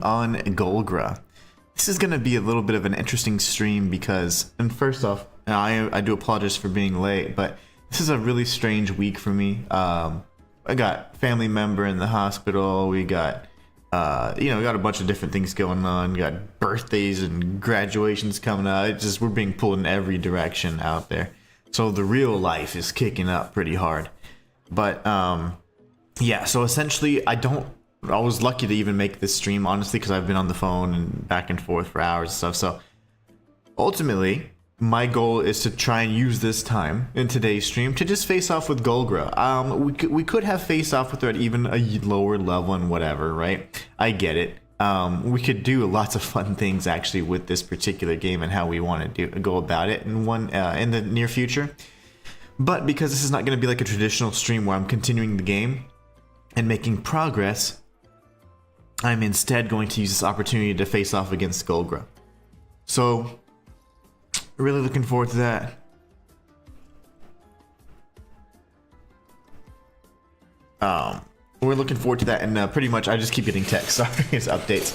on GOLGRA. This is going to be a little bit of an interesting stream because, and first off, and I do apologize for being late, but this is a really strange week for me. I got family member in the hospital. We got, we got a bunch of different things going on. We got birthdays and graduations coming out. It's just, we're being pulled in every direction out there. So the real life is kicking up pretty hard. But, yeah, so essentially I was lucky to even make this stream, honestly, because I've been on the phone and back and forth for hours and stuff. So ultimately, my goal is to try and use this time in today's stream to just face off with GOLGRA. We could have faced off with her at even a lower level and whatever, right? I get it. We could do lots of fun things actually with this particular game and how we want to go about it in the near future. But because this is not going to be like a traditional stream where I'm continuing the game and making progress, I'm instead going to use this opportunity to face off against GOLGRA. So, really looking forward to that. We're looking forward to that, and pretty much I just keep getting texts. Sorry, it's updates.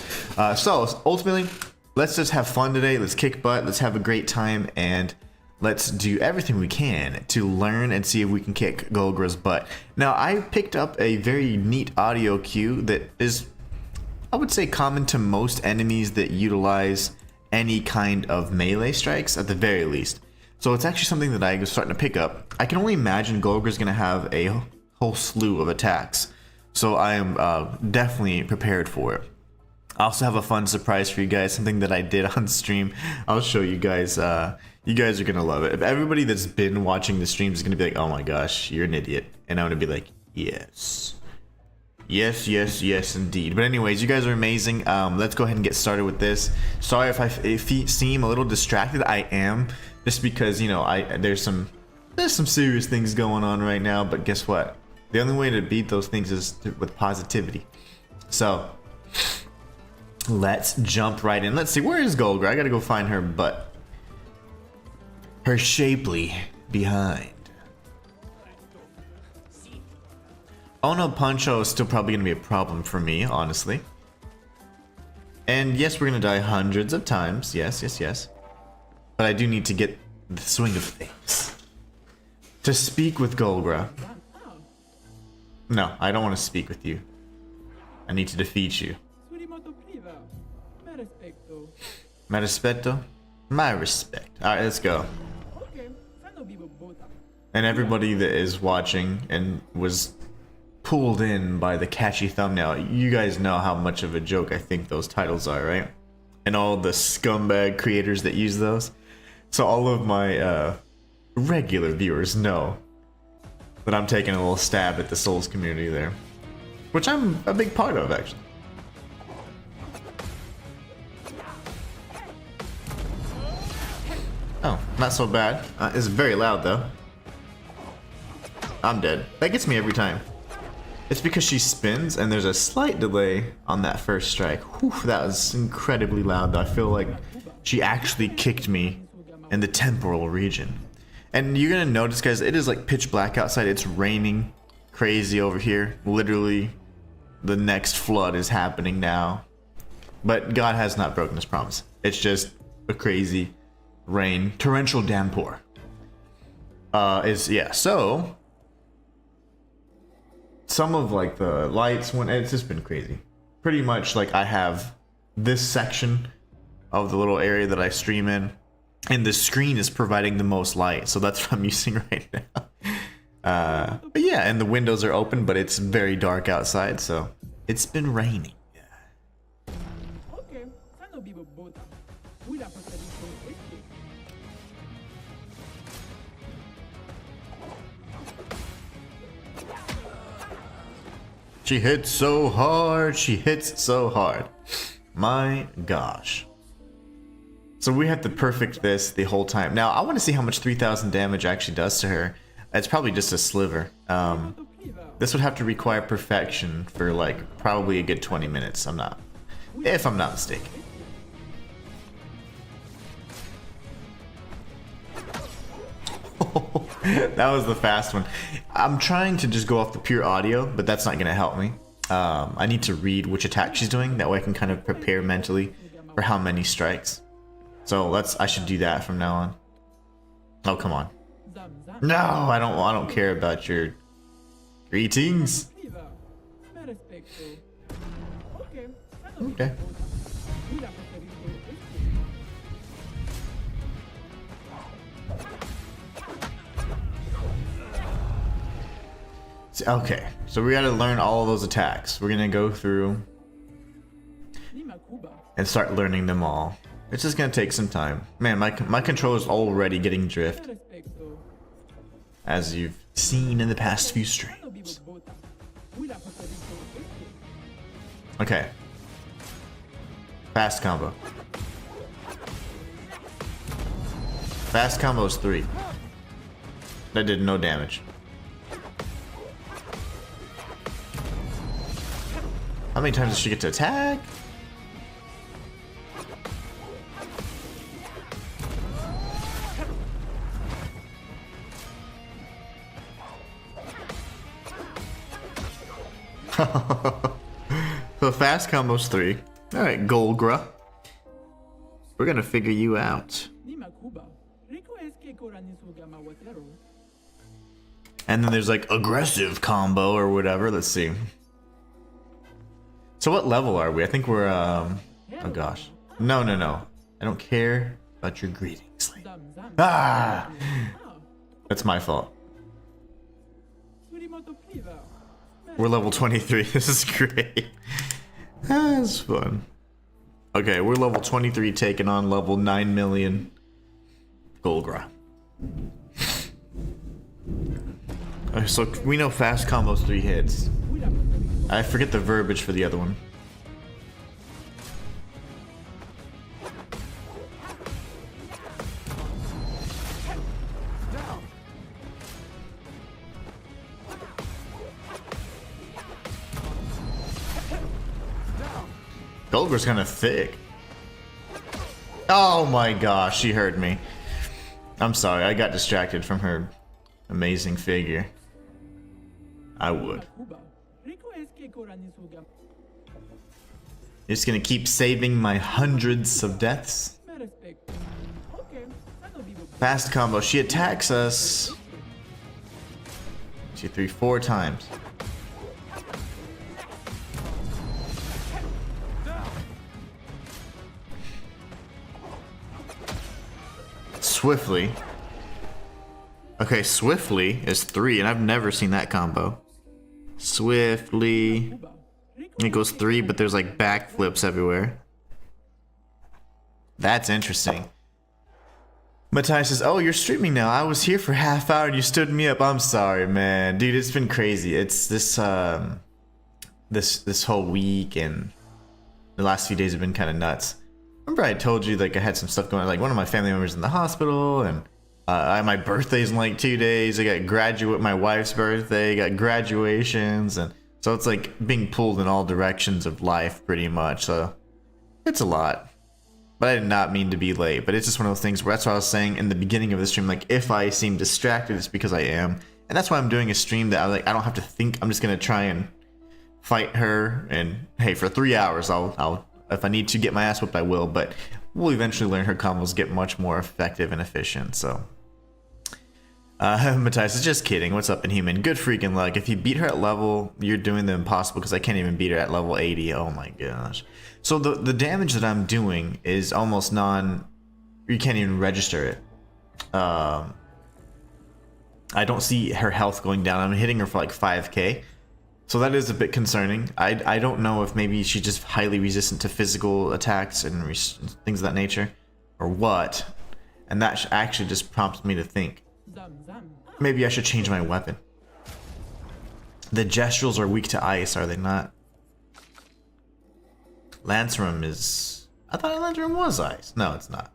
So ultimately, let's just have fun today. Let's kick butt. Let's have a great time, and let's do everything we can to learn and see if we can kick GOLGRA's butt. Now, I picked up a very neat audio cue that is, I would say, common to most enemies that utilize any kind of melee strikes at the very least. So it's actually something that I was starting to pick up. I can only imagine GOLGRA's going to have a whole slew of attacks. So I am definitely prepared for it. I also have a fun surprise for you guys, something that I did on stream. I'll show you guys. You guys are going to love it. If everybody that's been watching the streams is going to be like, oh my gosh, you're an idiot. And I'm going to be like, yes. Yes, yes, yes, indeed. But anyways, you guys are amazing. Let's go ahead and get started with this. Sorry if I seem a little distracted. I am, just because, you know, there's some serious things going on right now. But guess what? The only way to beat those things is with positivity. So let's jump right in. Let's see, where is GOLGRA? I gotta go find her butt. Her shapely behind. Oh no, Poncho is still probably gonna be a problem for me, honestly. And yes, we're gonna die hundreds of times. Yes, yes, yes. But I do need to get the swing of things. To speak with GOLGRA. No, I don't want to speak with you. I need to defeat you. My respeto? My respect. Alright, let's go. And everybody that is watching and was pulled in by the catchy thumbnail, you guys know how much of a joke I think those titles are, right? And all the scumbag creators that use those. So all of my regular viewers know that I'm taking a little stab at the Souls community there, which I'm a big part of, actually. Oh, not so bad. It's very loud, though. I'm dead. That gets me every time. It's because she spins, and there's a slight delay on that first strike. Whew, that was incredibly loud, though. I feel like she actually kicked me in the temporal region. And you're gonna notice, guys, it is like pitch black outside. It's raining crazy over here. Literally, the next flood is happening now. But God has not broken his promise. It's just a crazy rain, torrential downpour. Yeah, so some of like the lights it's just been crazy. Pretty much like I have this section of the little area that I stream in, and the screen is providing the most light, so that's what I'm using right now. But yeah, and the windows are open, but it's very dark outside, so it's been raining. She hits so hard, she hits so hard. My gosh. So we have to perfect this the whole time. Now, I want to see how much 3,000 damage actually does to her. It's probably just a sliver. This would have to require perfection for like probably a good 20 minutes. If I'm not mistaken. That was the fast one. I'm trying to just go off the pure audio, but that's not going to help me. I need to read which attack she's doing. That way I can kind of prepare mentally for how many strikes. So I should do that from now on. Oh, come on. No, I don't care about your greetings. Okay. Okay, so we gotta learn all of those attacks. We're gonna go through and start learning them all. It's just gonna take some time. Man, my controller's already getting drift, as you've seen in the past few streams. Okay. Fast combo. Fast combo is 3. That did no damage. How many times does she get to attack? So fast combo's 3. Alright, Golgra. We're gonna figure you out. And then there's like aggressive combo or whatever. Let's see. So what level are we? I think we're oh gosh. No. I don't care about your greetings. Ah! That's my fault. We're level 23. This is great. That's fun. Okay, we're level 23 taking on level 9 million Golgra. Okay, so we know fast combos 3 hits. I forget the verbiage for the other one. Golgra's kind of thick. Oh my gosh, she heard me. I'm sorry, I got distracted from her amazing figure. I would. Just gonna keep saving my hundreds of deaths. Fast combo. She attacks us 2, 3, 4 times. Swiftly. Okay, swiftly is 3, and I've never seen that combo. Swiftly. It goes 3, but there's like backflips everywhere. That's interesting. Matthias says, "Oh, you're streaming now. I was here for half hour and you stood me up." I'm sorry, man. Dude, it's been crazy. It's this this whole week and the last few days have been kind of nuts. Remember I told you like I had some stuff going on, like one of my family members in the hospital, and my birthday's in like 2 days. I got my wife's birthday, got graduations, and so it's like being pulled in all directions of life pretty much. So it's a lot. But I did not mean to be late, but it's just one of those things where that's what I was saying in the beginning of the stream, like if I seem distracted, it's because I am. And that's why I'm doing a stream that I don't have to think. I'm just gonna try and fight her, and hey, for 3 hours I'll if I need to get my ass whooped I will, but we'll eventually learn her combos get much more effective and efficient, so. Matthias is just kidding. What's up, Inhuman? Good freaking luck. If you beat her at level, you're doing the impossible, because I can't even beat her at level 80. Oh my gosh. So the damage that I'm doing is almost you can't even register it. I don't see her health going down. I'm hitting her for like 5k. So that is a bit concerning. I don't know if maybe she's just highly resistant to physical attacks and things of that nature, or what. And that actually just prompts me to think, maybe I should change my weapon. The Gestrals are weak to ice, are they not? Lancerum is... I thought Lancerum was ice. No, it's not.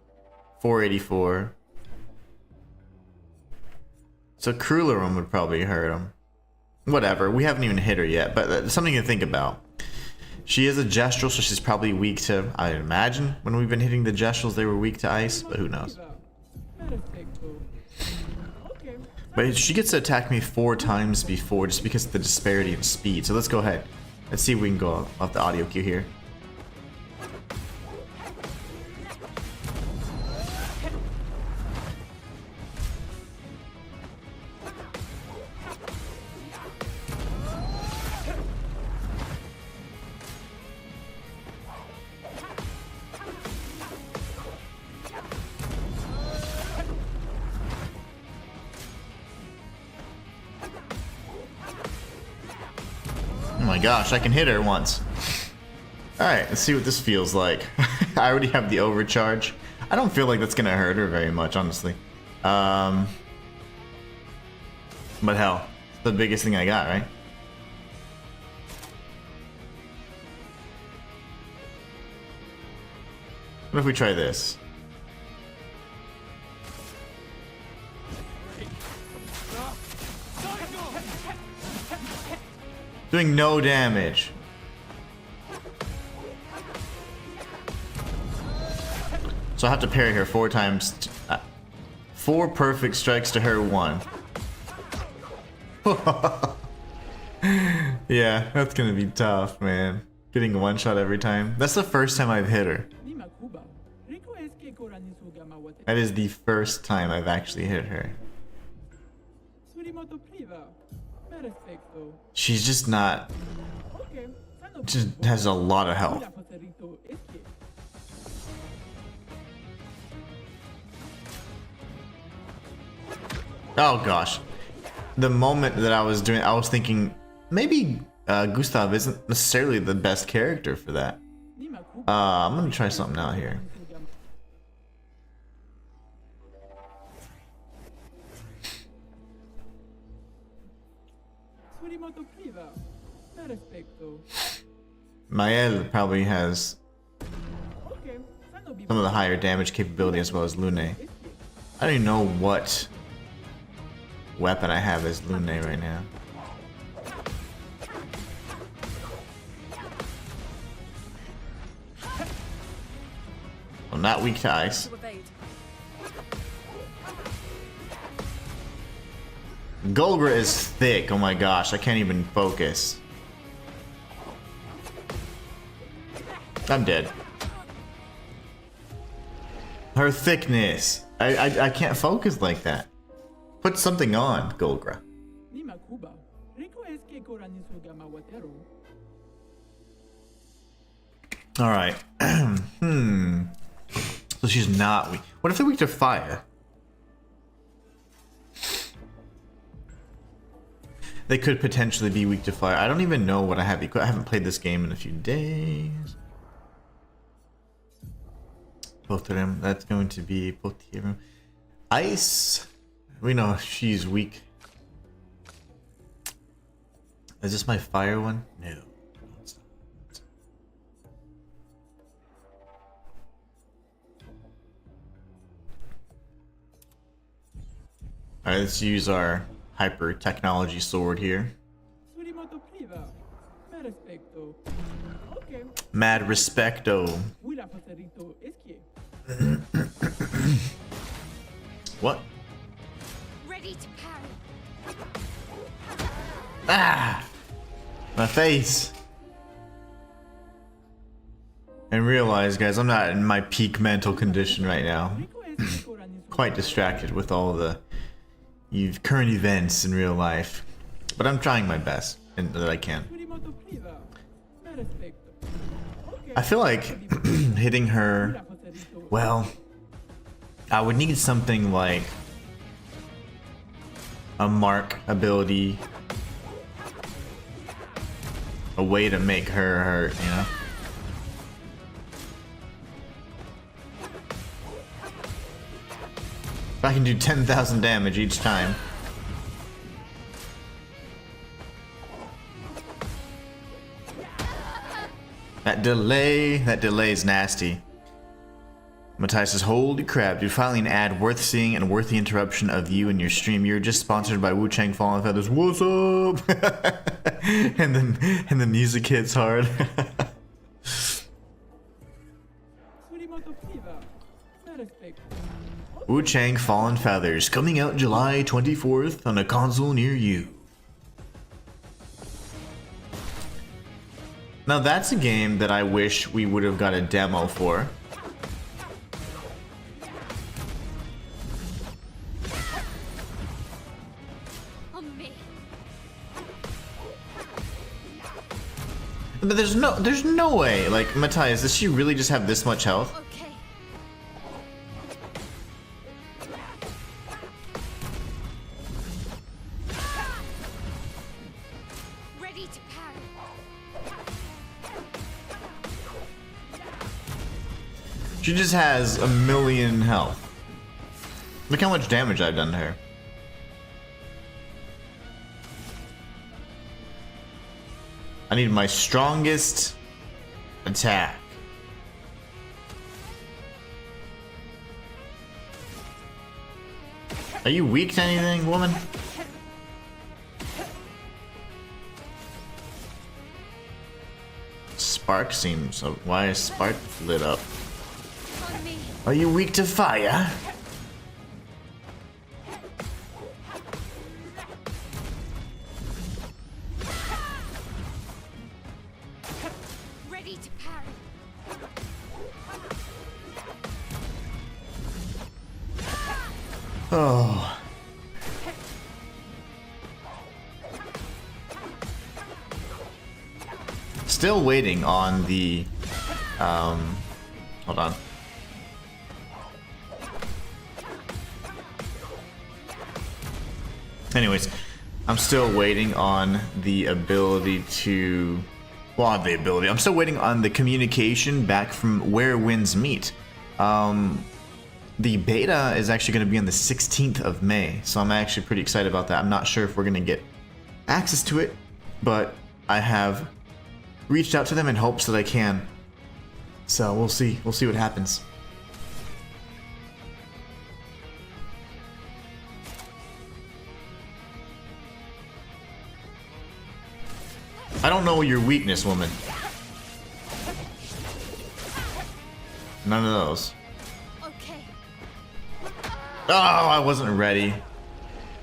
484. So Cruellarum would probably hurt him. Whatever, we haven't even hit her yet, but that's something to think about. She is a Gestral, so she's probably weak to... I imagine when we've been hitting the Gestrals, they were weak to ice, but who knows. But she gets to attack me 4 times before just because of the disparity in speed. So let's go ahead. Let's see if we can go off the audio cue here. Oh my gosh, I can hit her once. Alright, let's see what this feels like. I already have the overcharge. I don't feel like that's gonna hurt her very much, honestly. But hell, it's the biggest thing I got, right? What if we try this? Doing no damage. So I have to parry her 4 times. 4 perfect strikes to her 1. Yeah, that's gonna be tough, man. Getting 1 shot every time. That's the first time I've hit her. That is the first time I've actually hit her. She's just not... just has a lot of health. Oh gosh. The moment that I was doing, I was thinking maybe Gustave isn't necessarily the best character for that. I'm gonna try something out here. Maelle probably has some of the higher damage capability as well as Lune. I don't even know what weapon I have as Lune right now. Well, not weak to ice. GOLGRA is thick. Oh my gosh, I can't even focus. I'm dead. Her thickness. I can't focus like that. Put something on, GOLGRA. Alright. So she's not weak. What if they're weak to fire? They could potentially be weak to fire. I don't even know what I have equipped. I haven't played this game in a few days. Both of them. That's going to be both of them. Ice. We know she's weak. Is this my fire one? No. Alright, let's use our hyper technology sword here. Mad respecto. What? Ready to parry. Ah! My face. And realize, guys, I'm not in my peak mental condition right now. Quite distracted with all the current events in real life. But I'm trying my best and that I can. I feel like hitting her, well, I would need something like a mark ability, a way to make her hurt, you know? If I can do 10,000 damage each time. That delay is nasty. Matthias says, holy crap, dude, finally an ad worth seeing and worth the interruption of you and your stream. You're just sponsored by Wu-Chang Fallen Feathers. What's up? and the music hits hard. Wu-Chang Fallen Feathers, coming out July 24th on a console near you. Now that's a game that I wish we would have got a demo for. On me. But there's no way. Like, Matthias, does she really just have this much health? Okay. Ready to parry. She just has a million health. Look how much damage I've done to her. I need my strongest attack. Are you weak to anything, woman? Spark seems... Why is Spark lit up? On me. Are you weak to fire? Ready to parry. Oh. Still waiting on the hold on. Anyways, I'm still waiting on the ability to I'm still waiting on the communication back from Where Winds Meet. The beta is actually going to be on the 16th of May, so I'm actually pretty excited about that. I'm not sure if we're going to get access to it, but I have reached out to them in hopes that I can. So we'll see. We'll see what happens. I don't know your weakness, woman. None of those. Okay. Oh, I wasn't ready.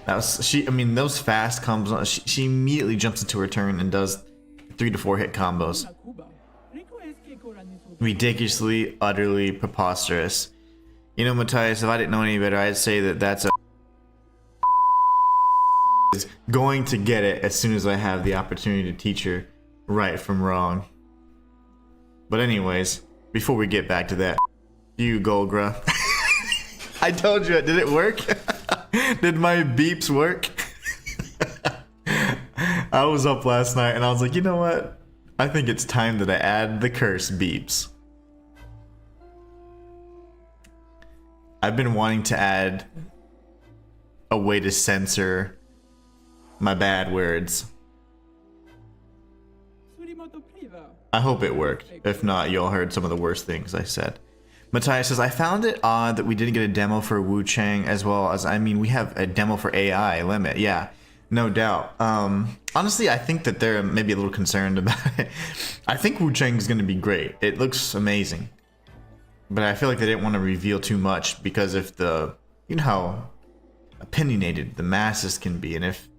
That was she. I mean, those fast combos. She immediately jumps into her turn and does 3 to 4 hit combos. Ridiculously, utterly preposterous. You know, Matthias, if I didn't know any better, I'd say that that's a is going to get it as soon as I have the opportunity to teach her right from wrong. But anyways, before we get back to that, you Golgra. I told you, did it work? Did my beeps work? I was up last night and I was like, you know what? I think it's time that I add the curse beeps. I've been wanting to add a way to censor my bad words. I hope it worked. If not, you all heard some of the worst things I said. Matthias says, I found it odd that we didn't get a demo for Wu Chang as well as, I mean, we have a demo for AI limit. Yeah, no doubt. Honestly, I think that they're maybe a little concerned about it. I think Wu Chang is going to be great. It looks amazing. But I feel like they didn't want to reveal too much because if the, you know how opinionated the masses can be, and if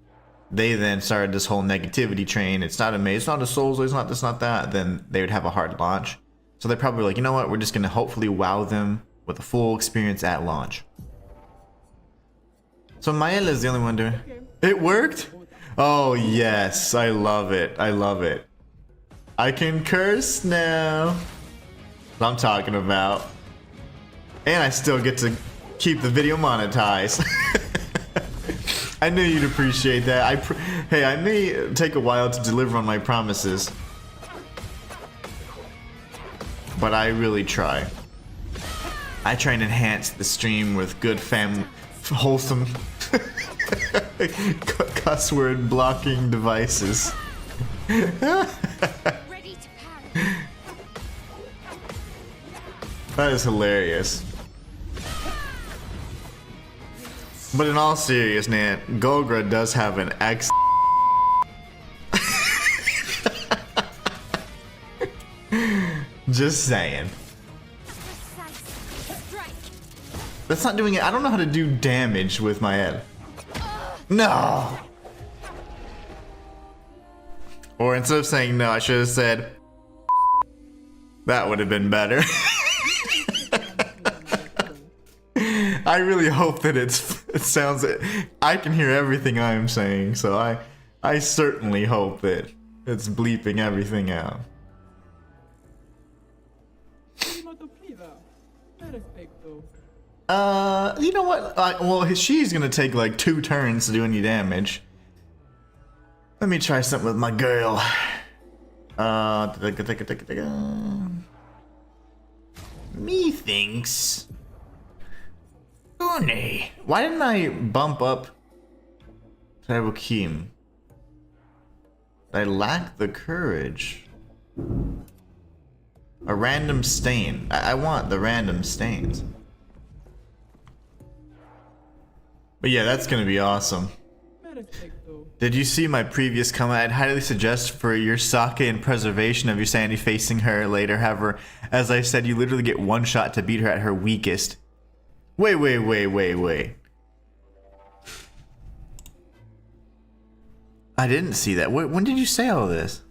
they then started this whole negativity train, it's not a Maze, it's not a Souls, it's not this, not that, then they would have a hard launch. So they're probably like, you know what, we're just going to hopefully wow them with a full experience at launch. So Maelle is the only one doing it. Worked? Oh yes, I love it. I love it. I can curse now. What I'm talking about. And I still get to keep the video monetized. I knew you'd appreciate that. Hey, I may take a while to deliver on my promises, but I really try. I try and enhance the stream with good wholesome cuss word blocking devices. Ready to parry. That is hilarious. But in all seriousness, Golgra does have an X. Just saying. That's not doing it. I don't know how to do damage with my head. No. Or instead of saying no, I should have said That would have been better. I really hope that it sounds. I can hear everything I'm saying, so I certainly hope that it's bleeping everything out. You know what? Well, she's gonna take like 2 turns to do any damage. Let me try something with my girl. Methinks. Une. Why didn't I bump up Tabukim? I lack the courage. A random stain. I want the random stains. But yeah, that's gonna be awesome. Did you see my previous comment? I'd highly suggest for your sake and preservation of your sanity facing her later. However, as I said, you literally get 1 shot to beat her at her weakest. Wait. I didn't see that. When did you say all this?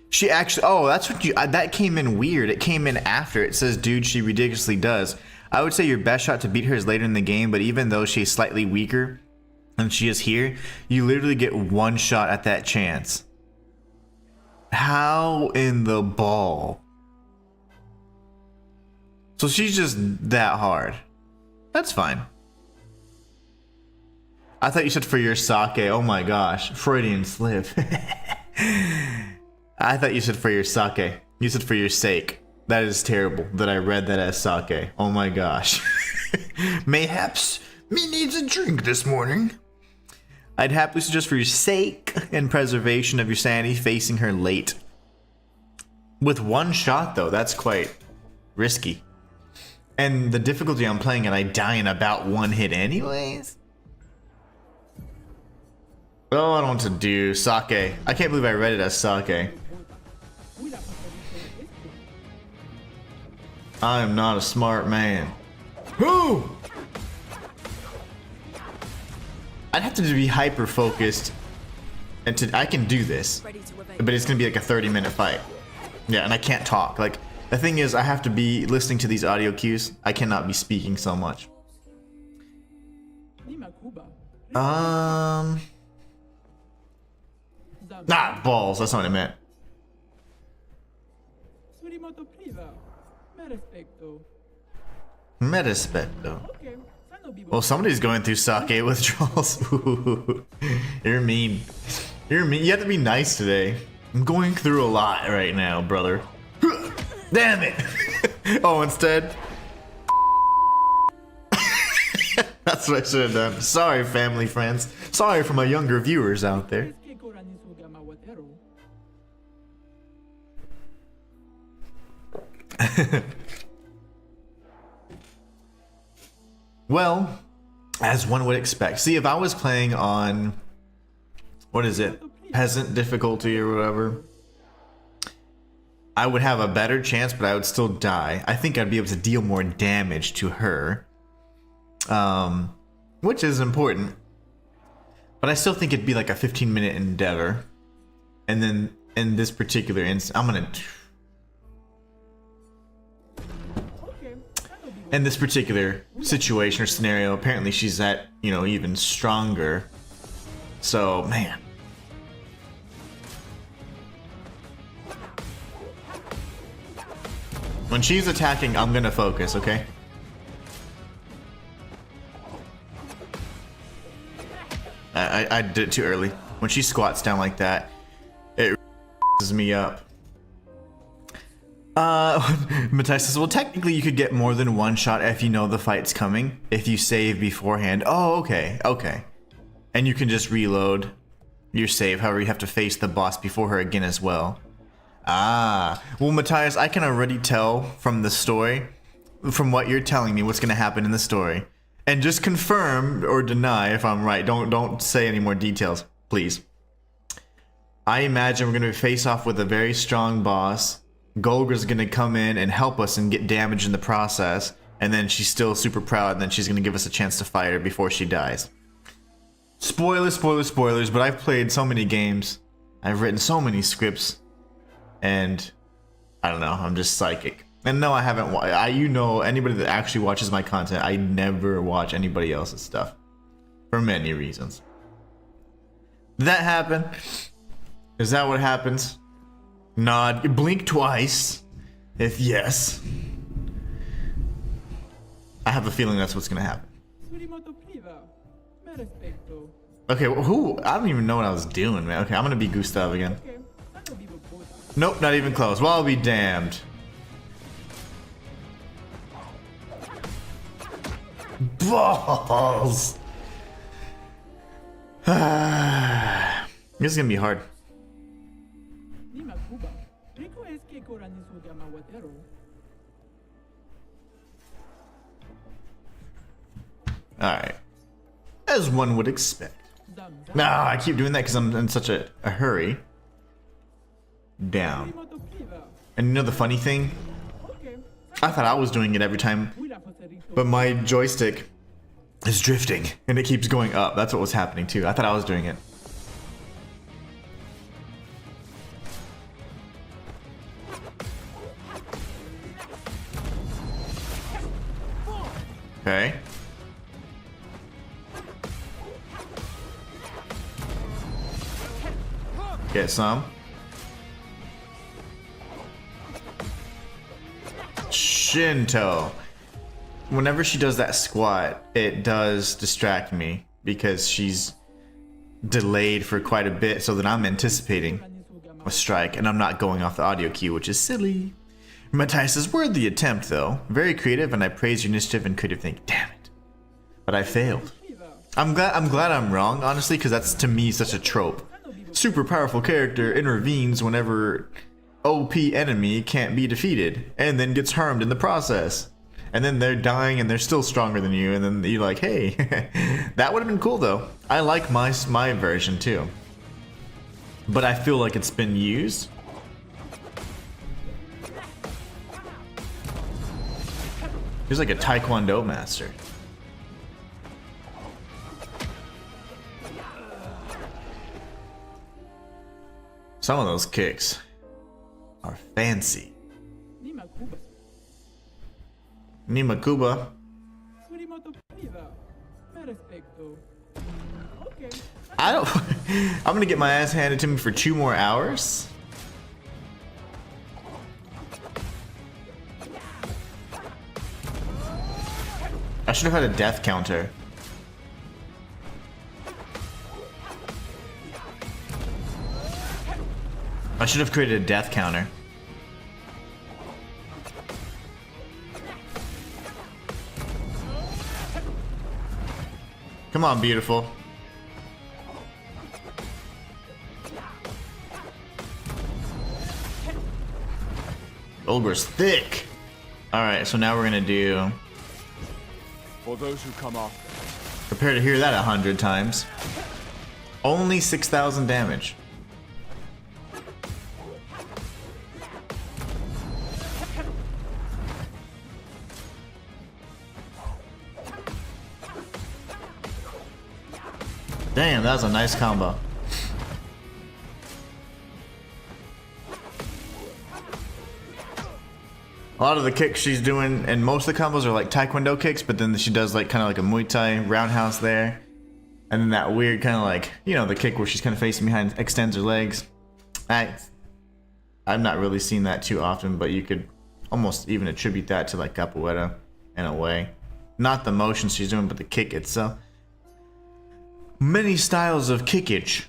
She actually, oh, that's what you, that came in weird. It came in after. It says, dude, she ridiculously does. I would say your best shot to beat her is later in the game, but even though she's slightly weaker than she is here, you literally get 1 shot at that chance. How in the ball? So she's just that hard. That's fine. I thought you said for your sake. Oh my gosh. Freudian slip. I thought you said for your sake. You said for your sake. That is terrible that I read that as sake. Oh my gosh. Mayhaps me needs a drink this morning. I'd happily suggest for your sake and preservation of your sanity facing her late. With 1 shot though, that's quite risky. And the difficulty I'm playing it, I die in about 1 hit anyways. Oh, I don't know what to do. Sake. I can't believe I read it as sake. I am not a smart man. Who? I'd have to be hyper focused, and I can do this, but it's gonna be like a 30-minute fight. Yeah, and I can't talk. Like the thing is, I have to be listening to these audio cues. I cannot be speaking so much. Ah, balls. That's not what I meant. Merispecto. Well, somebody's going through sake withdrawals. You're mean. You're mean. You have to be nice today. I'm going through a lot right now, brother. Damn it. Oh, instead. That's what I should have done. Sorry, family friends. Sorry for my younger viewers out there. Well, as one would expect. See, if I was playing on, what is it, peasant difficulty or whatever, I would have a better chance, but I would still die. I think I'd be able to deal more damage to her, which is important. But I still think it'd be like a 15-minute endeavor. And then in this particular instance, I'm gonna... In this particular situation or scenario, apparently she's at, you know, even stronger. So, man. When she's attacking, I'm gonna focus, okay? I did it too early. When she squats down like that, it me up. Matthias says, well, technically you could get more than 1 shot if you know the fight's coming, if you save beforehand. Oh, okay, okay. And you can just reload your save, however you have to face the boss before her again as well. Ah, well, Matthias, I can already tell from the story, from what you're telling me, what's going to happen in the story. And just confirm or deny if I'm right. Don't say any more details, please. I imagine we're going to face off with a very strong boss. Golgra's gonna come in and help us and get damage in the process, and then she's still super proud, and then she's gonna give us a chance to fight her before she dies. Spoilers, spoilers, spoilers, but I've played so many games I've written so many scripts, and I don't know, I'm just psychic. And no, I haven't. Anybody that actually watches my content, I never watch anybody else's stuff for many reasons. Did that happen? Is that what happens? Nod, blink twice if yes. I have a feeling that's what's gonna happen. Okay, who? I don't even know what I was doing, man. Okay, I'm gonna be Gustave again. Nope, not even close. Well, I'll be damned. Balls! This is gonna be hard. Alright. As one would expect. No, I keep doing that because I'm in such a hurry. Down. And you know the funny thing? I thought I was doing it every time, but my joystick is drifting and it keeps going up. That's what was happening too. I thought I was doing it. Okay. Get some. Shinto. Whenever she does that squat, it does distract me because she's delayed for quite a bit, so that I'm anticipating a strike and I'm not going off the audio cue, which is silly. Matthias says, worthy attempt though. Very creative, and I praise your initiative and creative thinking. Damn it. But I failed. I'm glad I'm wrong, honestly, because that's to me such a trope. Super powerful character intervenes whenever OP enemy can't be defeated and then gets harmed in the process. And then they're dying and they're still stronger than you, and then you're like, hey, that would have been cool though. I like my version too. But I feel like it's been used. He's like a Taekwondo master. Some of those kicks are fancy. Nimakuba. I don't. I'm gonna get my ass handed to me for 2 more hours. I should have had a death counter. I should have created a death counter. Come on, beautiful. Golgra's thick. Alright, so now we're gonna do... For those who come after. Prepare to hear that 100 times. Only 6,000 damage. Damn, that was a nice combo. A lot of the kicks she's doing, and most of the combos are like Taekwondo kicks, but then she does like kind of like a Muay Thai roundhouse there. And then that weird kind of like, you know, the kick where she's kind of facing behind, extends her legs. I've not really seen that too often, but you could almost even attribute that to like capoeira in a way. Not the motion she's doing, but the kick itself. Many styles of kickage.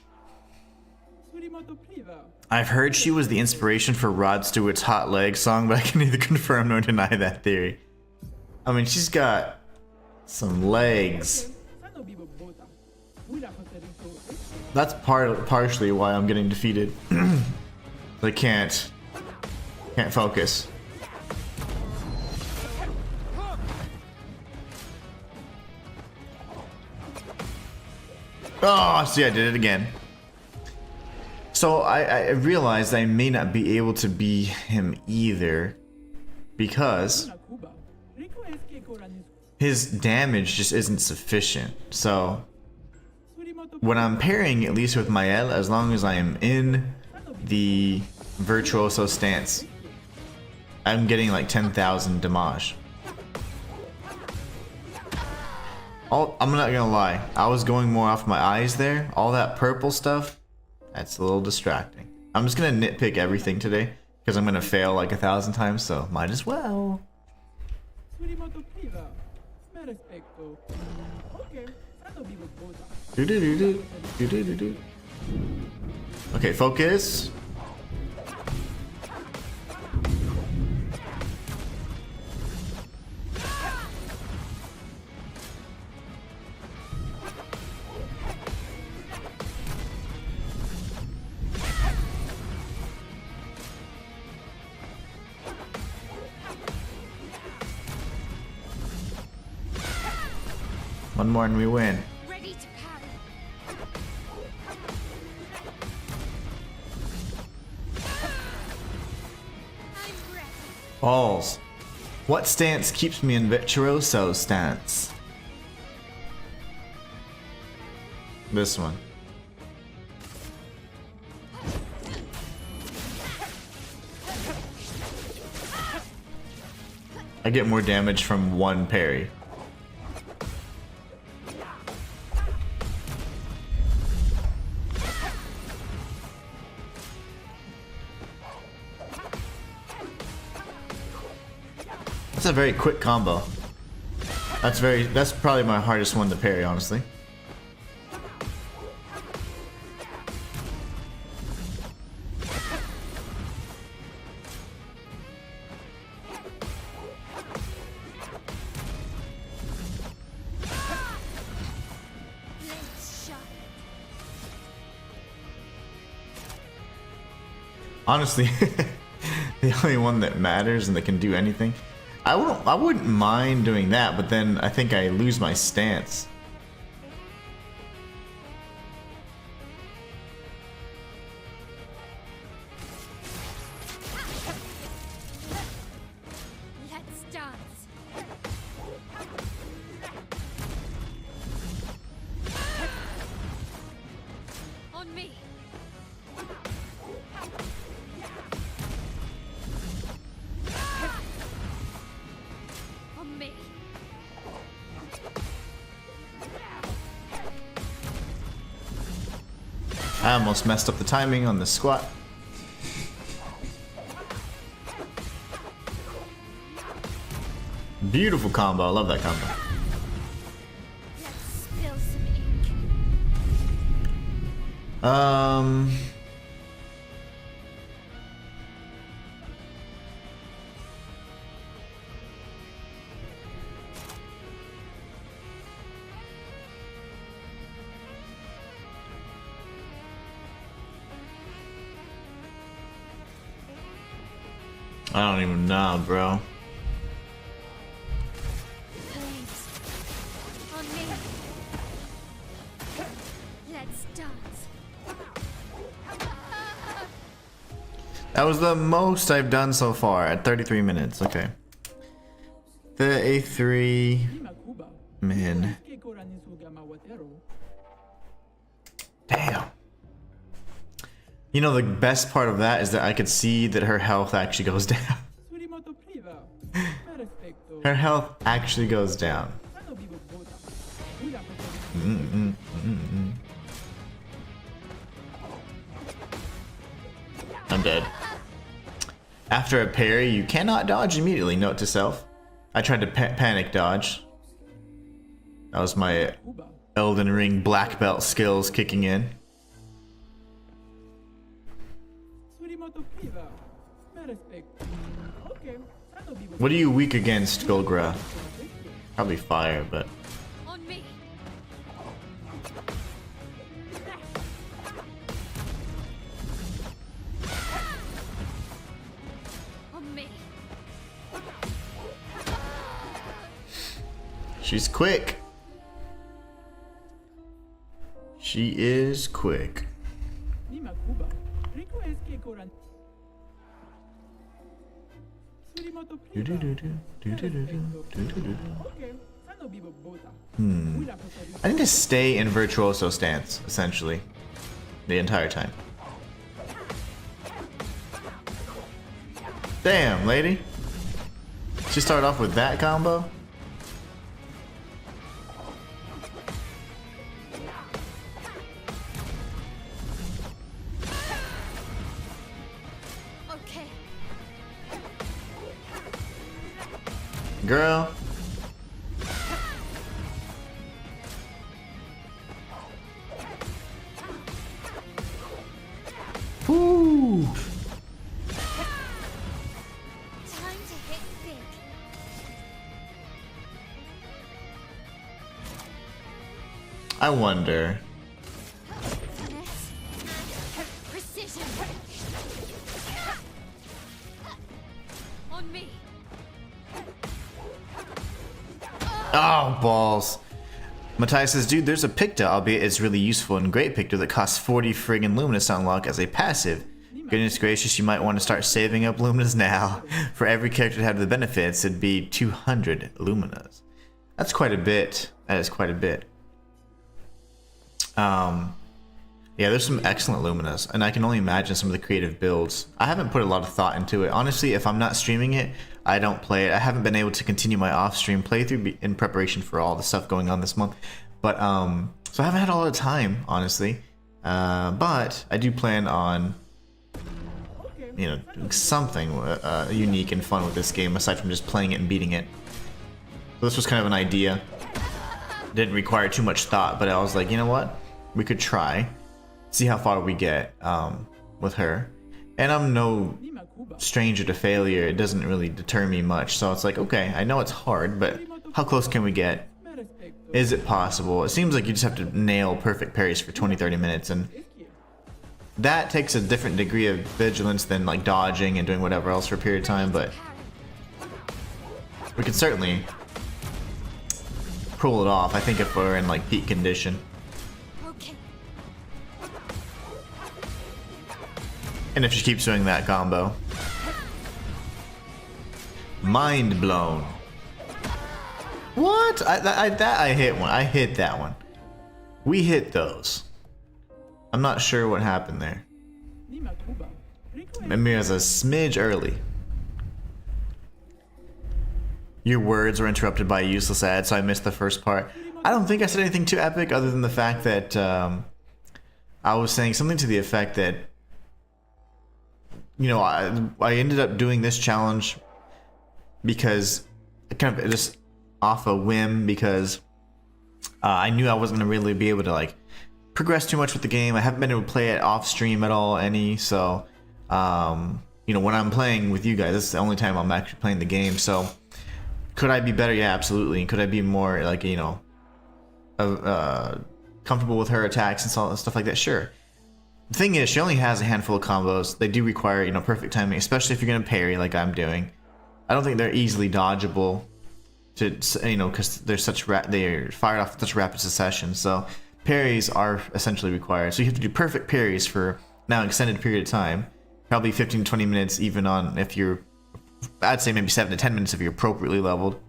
I've heard she was the inspiration for Rod Stewart's Hot Leg song, but I can neither confirm nor deny that theory. I mean, she's got some legs. That's partially why I'm getting defeated. I can't focus. Oh, see, I did it again. So I realized I may not be able to be him either, because his damage just isn't sufficient. So when I'm parrying, at least with Maelle, as long as I am in the virtuoso stance, I'm getting like 10,000 damage. I'm not gonna lie, I was going more off my eyes there. All that purple stuff, that's a little distracting. I'm just gonna nitpick everything today because I'm gonna fail like 1,000 times, so might as well. Okay, focus. One more and we win. Ready to parry. I'm ready. Balls. What stance keeps me in virtuoso stance? This one. I get more damage from one parry. That's a very quick combo. That's probably my hardest one to parry, honestly. Let's shine. Honestly, the only one that matters and that can do anything. I wouldn't mind doing that, but then I think I lose my stance. Let's dance. On me. On me. I almost messed up the timing on the squat. Beautiful combo. I love that combo. Let's spill some ink. I don't even know, bro. Please. On me. Let's dance. That was the most I've done so far at 33 minutes. Okay. The A3 man. Damn. You know, the best part of that is that I could see that her health actually goes down. Her health actually goes down. I'm dead. After a parry, you cannot dodge immediately. Note to self. I tried to panic dodge. That was my Elden Ring black belt skills kicking in. What are you weak against, Golgra? Probably fire, but... On me. On me. She's quick. She is quick. I need to stay in Virtuoso stance, essentially, the entire time. Damn, lady. She started off with that combo? Okay. Girl. Woo. Time to hit big. I wonder. Finesse and precision. On me. Oh, balls. Matthias says, dude, there's a Picta, albeit it's really useful and great Picta that costs 40 friggin' Luminous to unlock as a passive. Goodness gracious, you might want to start saving up Luminous now. For every character to have the benefits, it'd be 200 Luminous. That's quite a bit. That is quite a bit. Yeah, there's some excellent Luminous, and I can only imagine some of the creative builds. I haven't put a lot of thought into it. Honestly, if I'm not streaming it, I don't play it. I haven't been able to continue my off-stream playthrough in preparation for all the stuff going on this month. But, so I haven't had a lot of time, honestly. But I do plan on, you know, doing something unique and fun with this game, aside from just playing it and beating it. So this was kind of an idea. Didn't require too much thought, but I was like, you know what? We could try. See how far we get with her. And I'm no stranger to failure. It doesn't really deter me much. So it's like, okay, I know it's hard, but how close can we get? Is it possible? It seems like you just have to nail perfect parries for 20-30 minutes, and that takes a different degree of vigilance than like dodging and doing whatever else for a period of time, but we could certainly pull it off, I think, if we're in like peak condition. Okay. And if she keeps doing that combo. Mind blown. What? I hit one. I hit that one. We hit those. I'm not sure what happened there. Maybe it was a smidge early. Your words were interrupted by a useless ad, so I missed the first part. I don't think I said anything too epic other than the fact that I was saying something to the effect that, you know, I ended up doing this challenge because kind of just off a whim, because I knew I wasn't gonna really be able to like progress too much with the game. I haven't been able to play it off stream at all so you know, when I'm playing with you guys, this is the only time I'm actually playing the game. So could I be better? Yeah, absolutely. Could I be more like, you know, comfortable with her attacks and stuff like that? Sure. The thing is, she only has a handful of combos. They do require, you know, perfect timing, especially if you're gonna parry like I'm doing. I don't think they're easily dodgeable, to, you know, because they're they're fired off in such rapid succession. So parries are essentially required. So you have to do perfect parries for now an extended period of time, probably 15 to 20 minutes, even on if you're, I'd say maybe 7 to 10 minutes if you're appropriately leveled.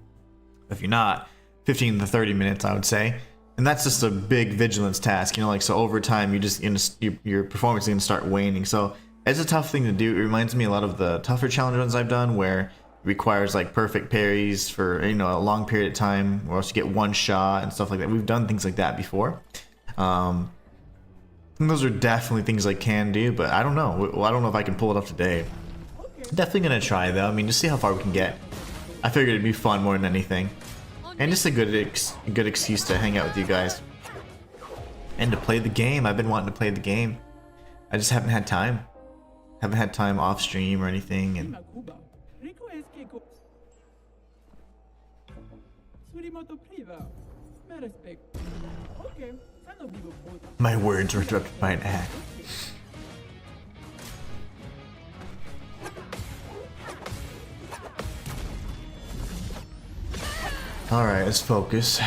If you're not, 15 to 30 minutes, I would say. And that's just a big vigilance task, you know, like, so over time, your performance is going to start waning. So it's a tough thing to do. It reminds me a lot of the tougher challenge runs I've done, where it requires like perfect parries for, you know, a long period of time, or else you get one shot and stuff like that. We've done things like that before. And those are definitely things I can do, but I don't know. Well, I don't know if I can pull it off today. Definitely gonna try though. I mean, just see how far we can get. I figured it'd be fun more than anything, and just a good excuse to hang out with you guys and to play the game. I've been wanting to play the game. I just haven't had time. Haven't had time off stream or anything, and my words were interrupted by an ad. Alright, let's focus.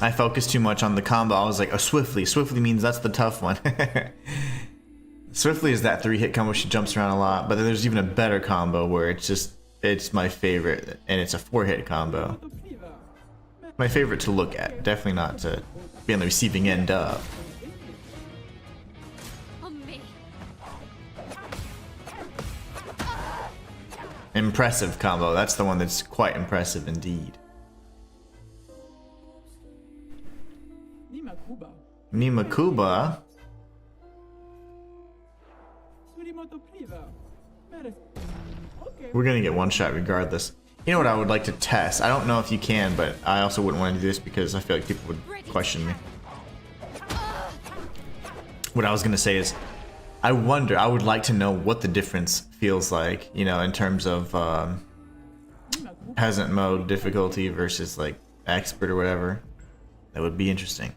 I focused too much on the combo. I was like, oh, swiftly. Swiftly means that's the tough one. Swiftly is that 3-hit combo. She jumps around a lot, but then there's even a better combo where it's my favorite, and it's a 4-hit combo. My favorite to look at, definitely not to be on the receiving end of. On me. Impressive combo. That's the one that's quite impressive indeed. Nimakuba. We're gonna get one shot regardless. You know what I would like to test? I don't know if you can, but I also wouldn't want to do this because I feel like people would question me. What I was gonna say is, I would like to know what the difference feels like, you know, in terms of peasant mode difficulty versus like expert or whatever. That would be interesting.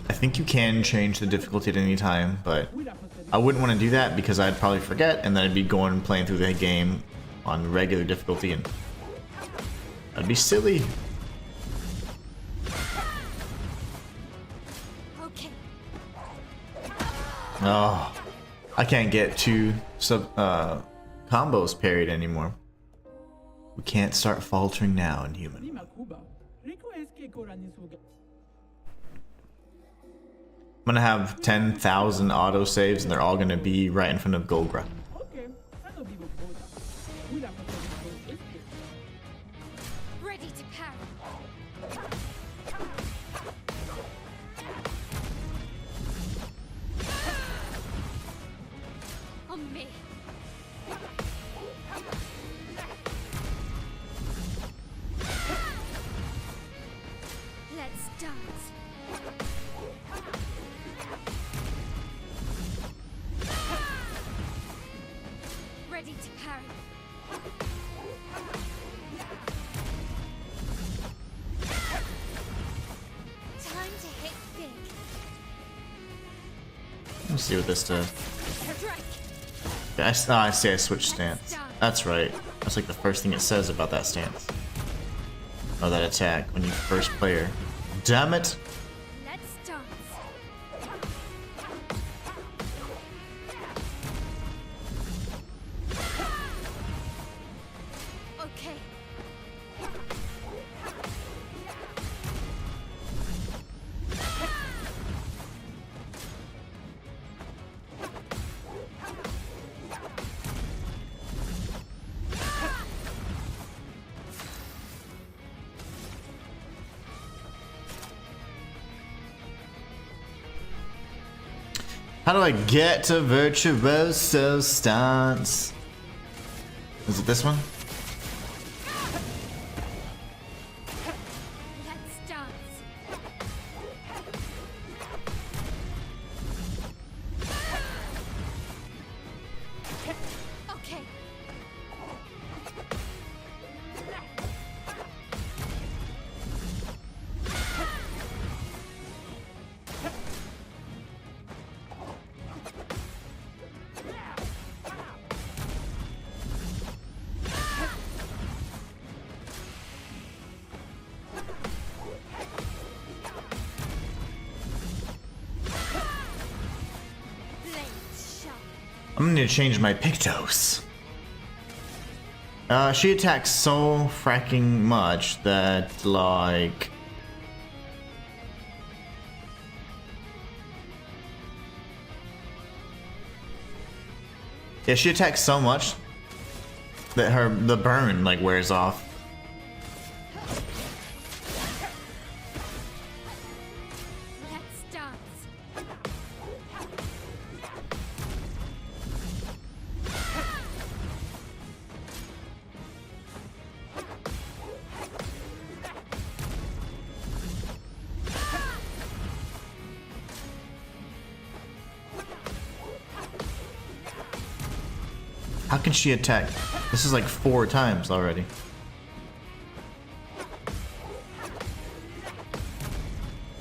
I think you can change the difficulty at any time, but I wouldn't want to do that because I'd probably forget, and then I'd be going and playing through the game on regular difficulty, and that'd be silly. Okay. Oh, I can't get two combos parried anymore. We can't start faltering now, Inhuman. I'm gonna have 10,000 auto saves, and they're all gonna be right in front of Golgra. Ready to parry. On me. Let's dance. Ready to parry. Time to hit big. Let's see what this does. Strike. I see I switched stance. That's right. That's like the first thing it says about that stance. Oh, that attack when you first player. Damn it! Let's dance. Okay. How do I get to virtuoso stance? Is it this one? Let's dance. Okay. Blades sharp. I'm gonna need to change my Pictos. She attacks so fracking much that, like... Yeah, she attacks so much that the burn, like, wears off. Let's dance. How can she attack? This is like 4 times already.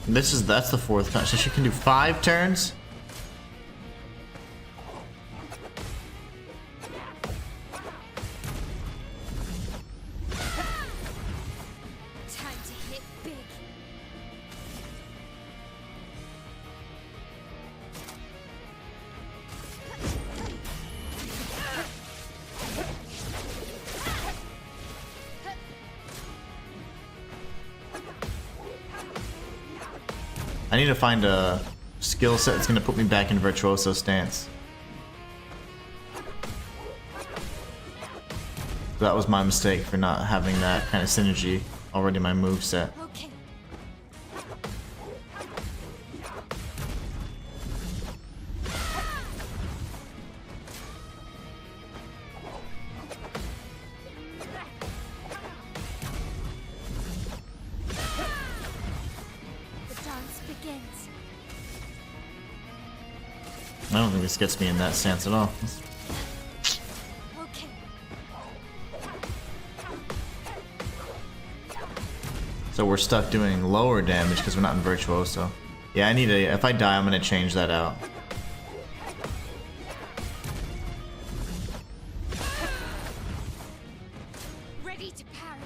That's the 4th time, so she can do 5 turns? Time to hit big. I need to find a skill set that's gonna put me back in virtuoso stance. That was my mistake for not having that kind of synergy already in my moveset. Okay. The dance begins. I don't think this gets me in that stance at all. Okay. So we're stuck doing lower damage because we're not in virtuoso. Yeah, I need to. If I die, I'm gonna change that out. Ready to parry.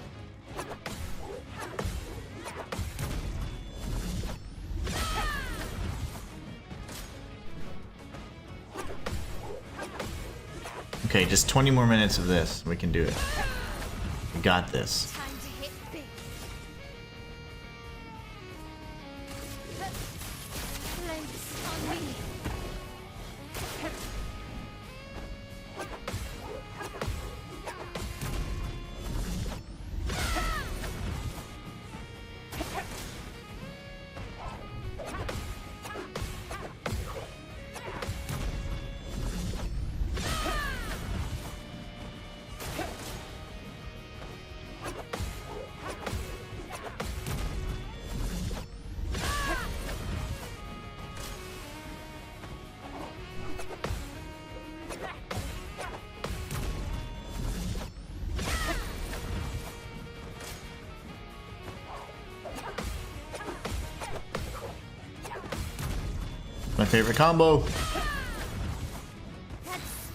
Okay, just 20 more minutes of this. We can do it. We got this. Time to hit big. Flames on me. My favorite combo. Let's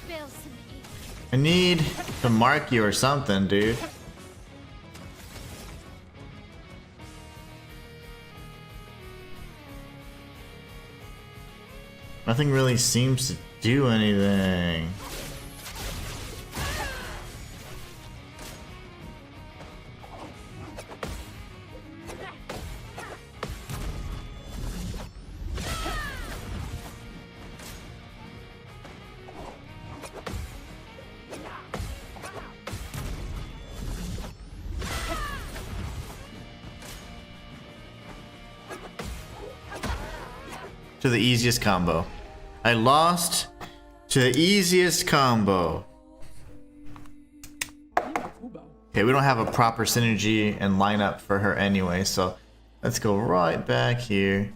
spill some ink. I need to mark you or something, dude. Nothing really seems to do anything. To the easiest combo. I lost to the easiest combo. Okay, we don't have a proper synergy and lineup for her anyway, so let's go right back here.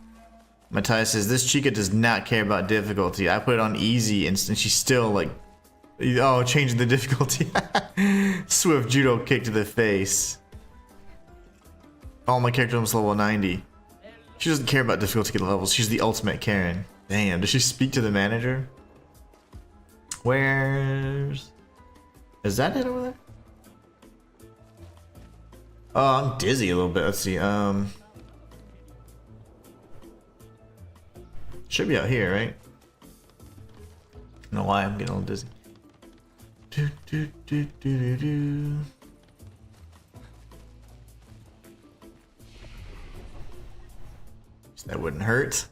Matthias says, this Chica does not care about difficulty. I put it on easy and she's still like, oh, changing the difficulty. Swift judo kick to the face. Oh, my character was level 90. She doesn't care about difficulty levels. She's the ultimate Karen. Damn, does she speak to the manager? Where's... Is that it over there? Oh, I'm dizzy a little bit. Let's see. Should be out here, right? I don't know why I'm getting a little dizzy. Do, do, do, do, do, do. That wouldn't hurt.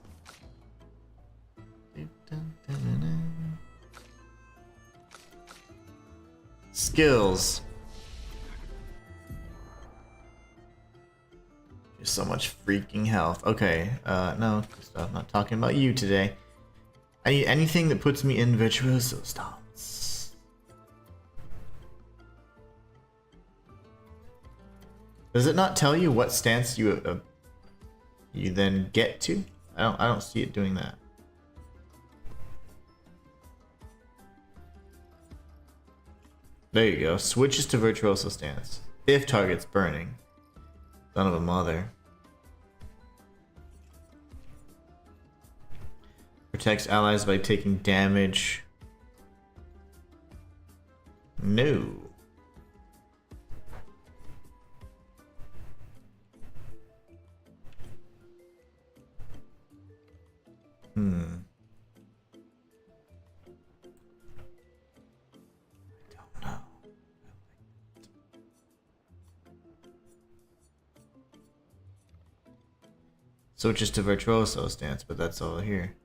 Skills. There's so much freaking health. Okay, no, I'm not talking about you today. I need anything that puts me in virtuoso stance. Does it not tell you what stance you then get to? I don't see it doing that. There you go. Switches to virtuoso stance if target's burning. Son of a mother. Protects allies by taking damage. No. I don't know. Switches to Virtuoso stance, but that's all here.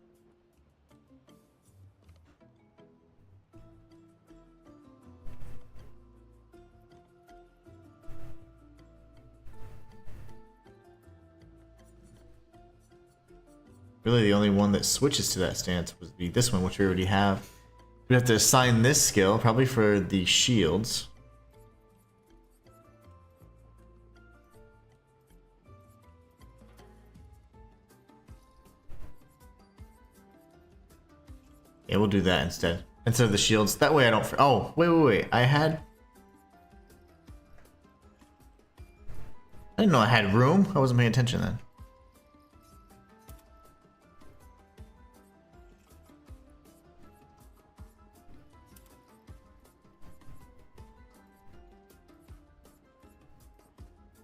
Really, the only one that switches to that stance would be this one, which we already have. We have to assign this skill, probably for the shields. Yeah, we'll do that instead of the shields. That way I don't. Oh, wait. I didn't know I had room. I wasn't paying attention then.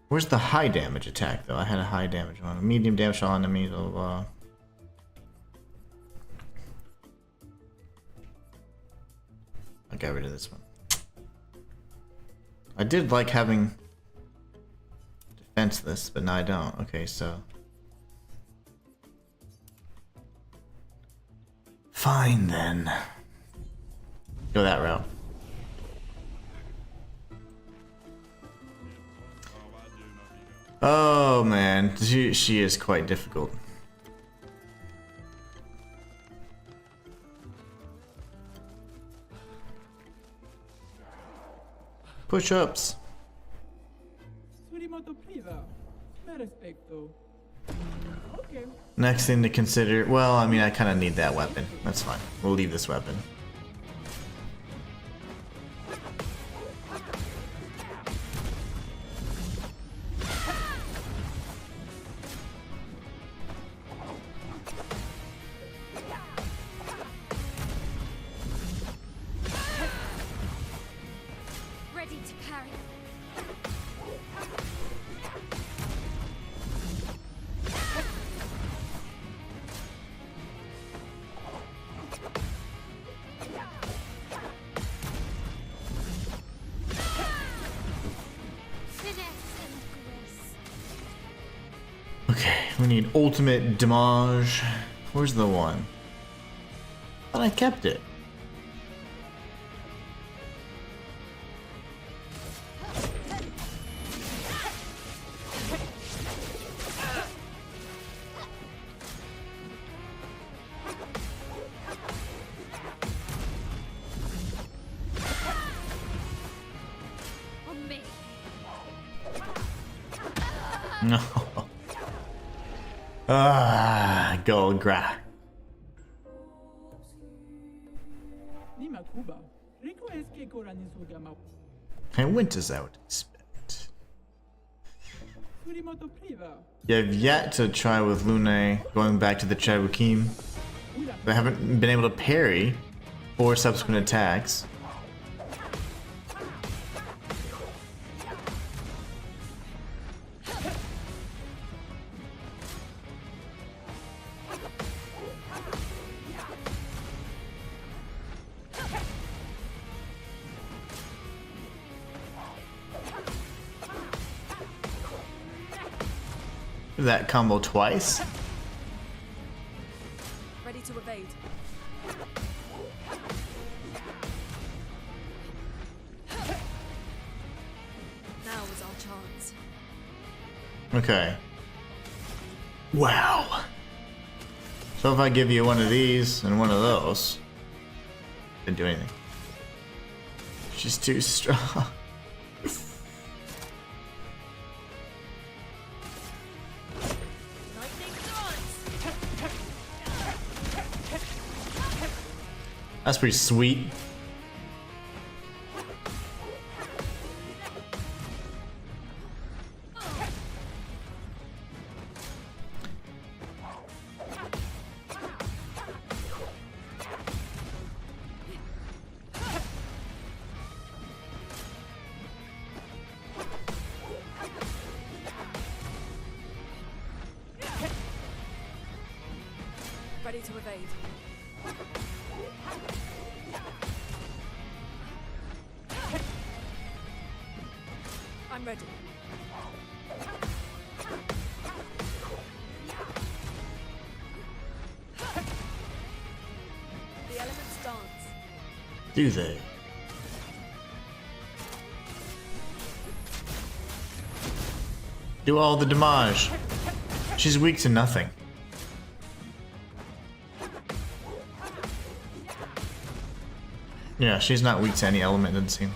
Where's the high damage attack though? I had a high damage one. Medium damage on enemies. Blah, blah. I got rid of this one. I did like having defenseless, but now I don't. Okay, so fine then. Go that route. Oh man, she is quite difficult. Push-ups. Next thing to consider, well, I mean, I kind of need that weapon. That's fine. We'll leave this weapon. Ready to parry. Okay, we need ultimate damage. Where's the one? I thought I kept it. On me. No. Ah, GOLGRA. And winter's out. Spent. You have yet to try with Lune going back to the Chabukim. They haven't been able to parry or subsequent attacks. That combo twice. Ready to evade. Now is our chance. Okay. Wow. So if I give you one of these and one of those, didn't do anything. She's too strong. That's pretty sweet. Ready to evade. I'm ready. Do they? Do all the damage. She's weak to nothing. Yeah, she's not weak to any element, doesn't seem.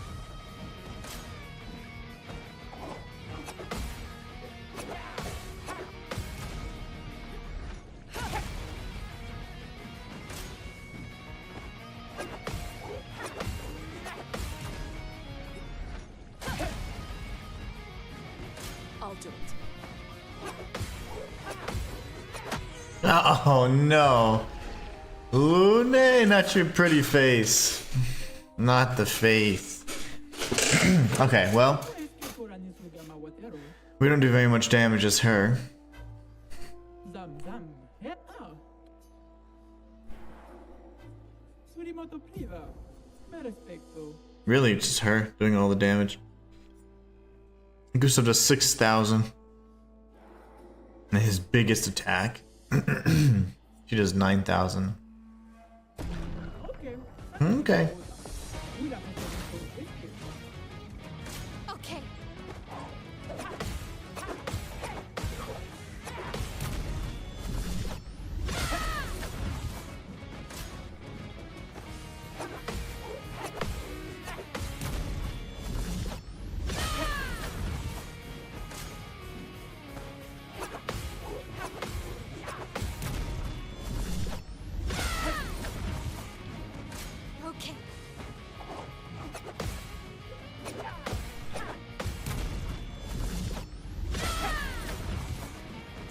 I'll do it. Oh no. Ooh, nay, not your pretty face. Not the face. Okay, well. We don't do very much damage as her. Really, it's just her doing all the damage. Gustave does 6,000. And his biggest attack. She does 9,000. Okay. Okay. Okay.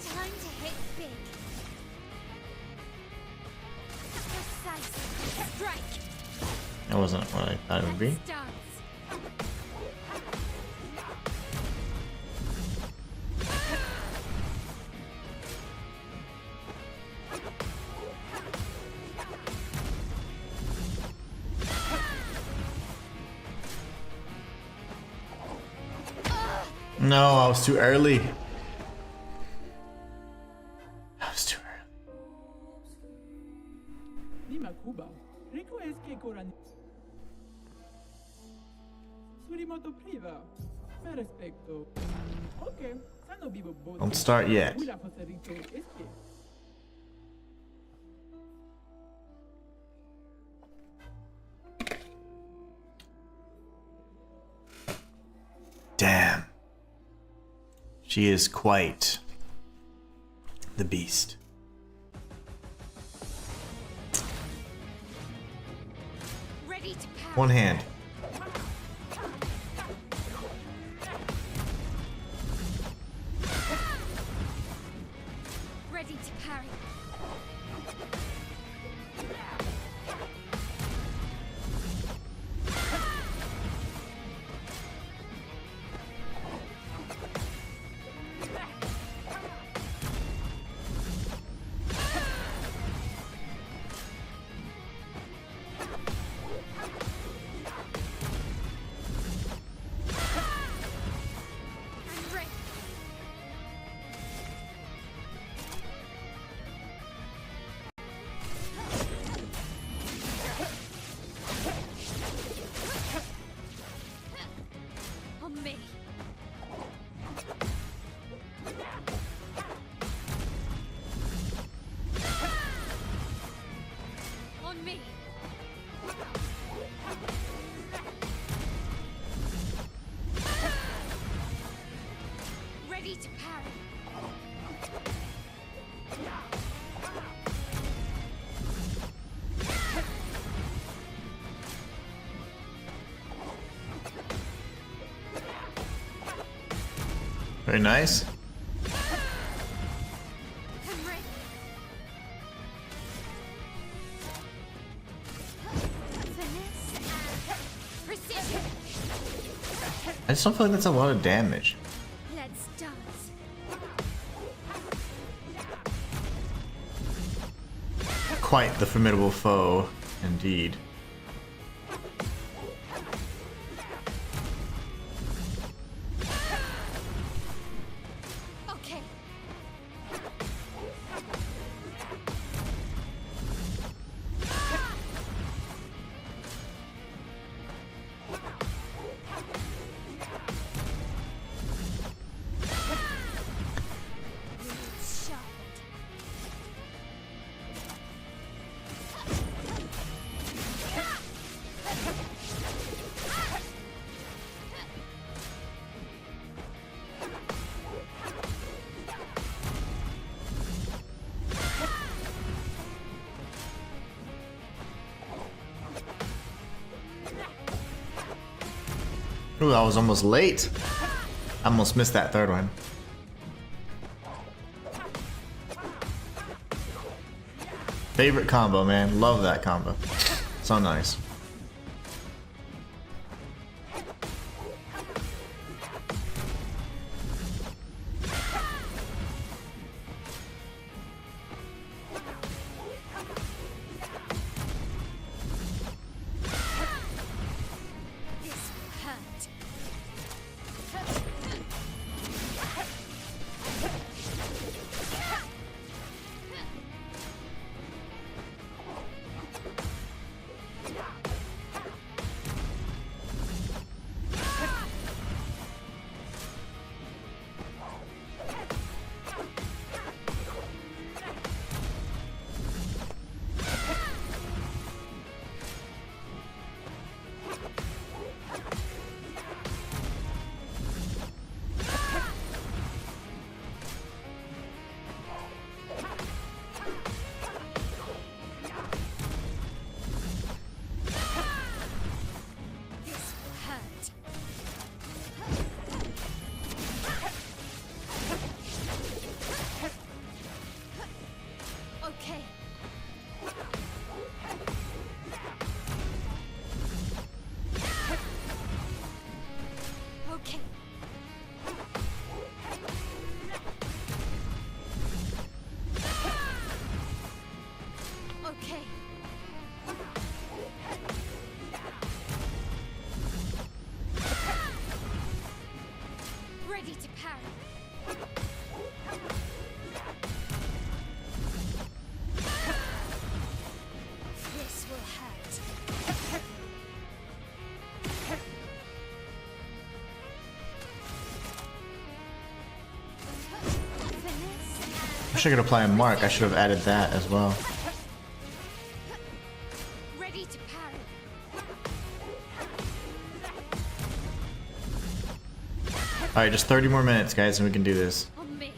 Time to hit big. Precise strike. That wasn't what I thought it would be. Stance. No, I was too early. I was too early. Don't start yet. Damn. She is quite the beast. Ready to power. One hand. Ready to parry. I'm ready. On me. On me. Ready to parry. Very nice. I'm ready. Finesse and precision. I just don't feel like that's a lot of damage. Let's dance. Quite the formidable foe, indeed. Okay. Ooh, I was almost late. I almost missed that third one. Favorite combo, man. Love that combo. So nice. Ready to parry. This will hurt. I should apply a mark. I should have added that as well. Ready to parry. Alright, just 30 more minutes, guys, and we can do this. On me.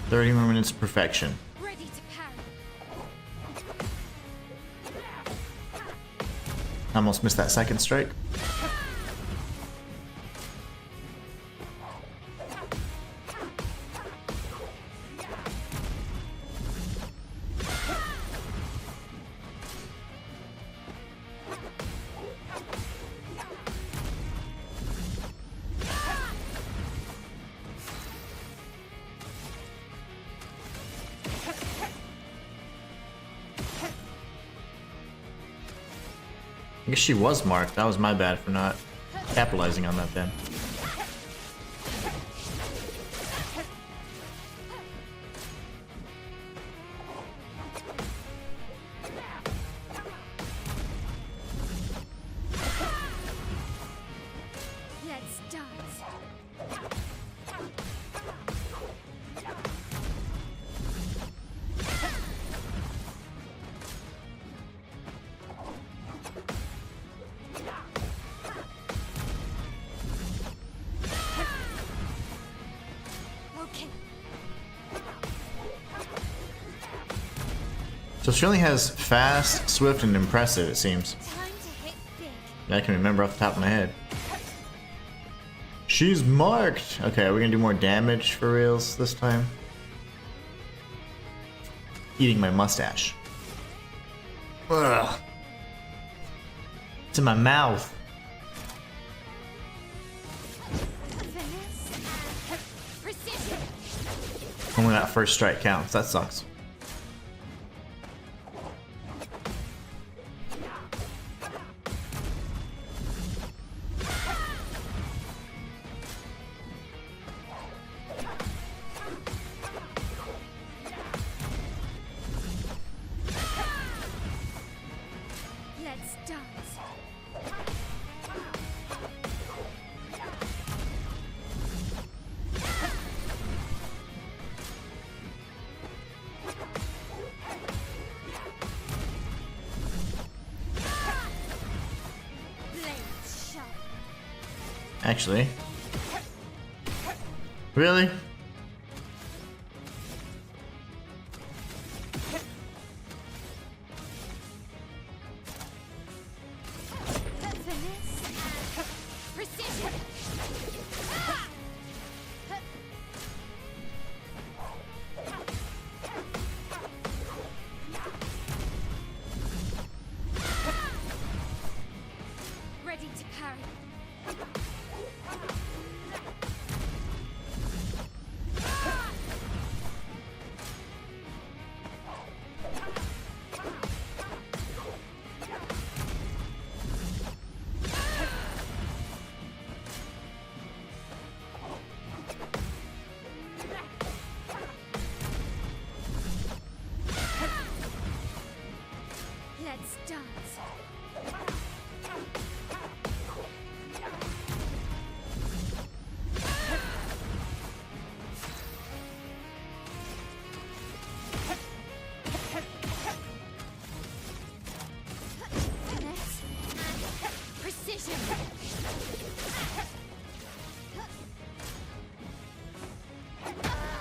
30 more minutes of perfection. Ready to parry. Almost missed that second strike. I guess she was marked. That was my bad for not capitalizing on that then. Let's dance. Okay. So she only has fast, swift, and impressive, it seems. Time to hit big. I can remember off the top of my head. She's marked! Okay, are we gonna do more damage for reals this time? Eating my mustache. Ugh. It's in my mouth. Finesse and precision. Only that first strike counts. That sucks. Let's dance. Blades sharp. Actually. Really?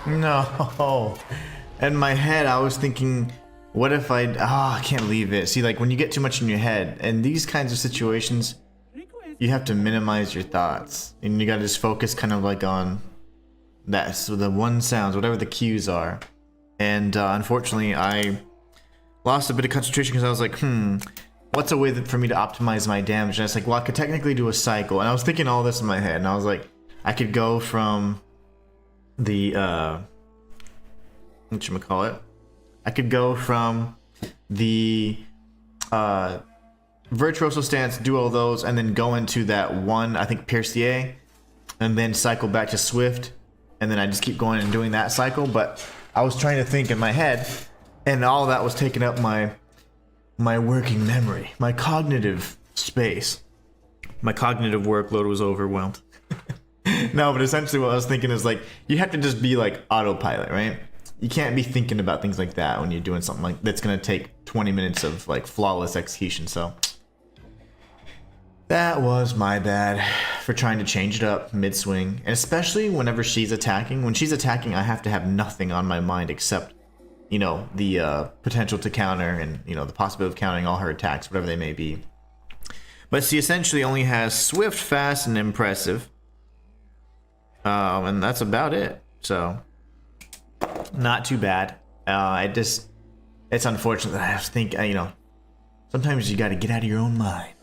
No. In my head, I was thinking, what if I can't leave it. See, like when you get too much in your head, and these kinds of situations, you have to minimize your thoughts. And you gotta just focus kind of like on that, so the one sounds, whatever the cues are. And unfortunately, I lost a bit of concentration because I was like, what's a way for me to optimize my damage? And I was like, well, I could technically do a cycle. And I was thinking all this in my head, and I was like, I could go from the whatchamacallit? I could go from the virtuoso stance, do all those, and then go into that one, I think Piercier, and then cycle back to Swift, and then I just keep going and doing that cycle. But I was trying to think in my head, and all that was taking up my working memory, my cognitive space. My cognitive workload was overwhelmed. No, but essentially what I was thinking is like, you have to just be like autopilot, right? You can't be thinking about things like that when you're doing something like that's gonna take 20 minutes of like flawless execution. So that was my bad for trying to change it up mid-swing, and especially whenever she's attacking. When she's attacking, I have to have nothing on my mind except, you know, the potential to counter and, you know, the possibility of countering all her attacks, whatever they may be. But she essentially only has Swift, Fast, and Impressive. And that's about it. So, not too bad. It's unfortunate that I have to think, you know, sometimes you gotta get out of your own mind.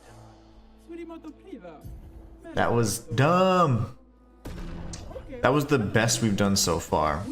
That was dumb. That was the best we've done so far.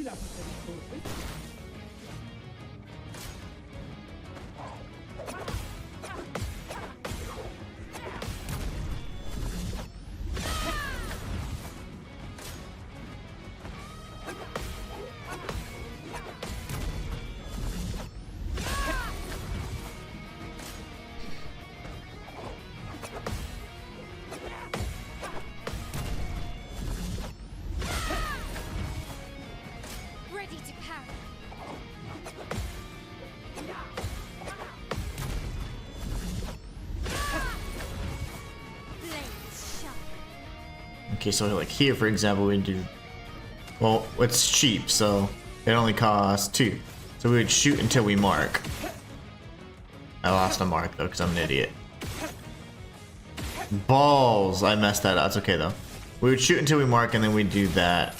Ready to parry. Blades sharp. Okay, so like here, for example, we do... Well, it's cheap, so it only costs 2. So we would shoot until we mark. I lost a mark, though, because I'm an idiot. Balls! I messed that up. It's okay, though. We would shoot until we mark, and then we'd do that.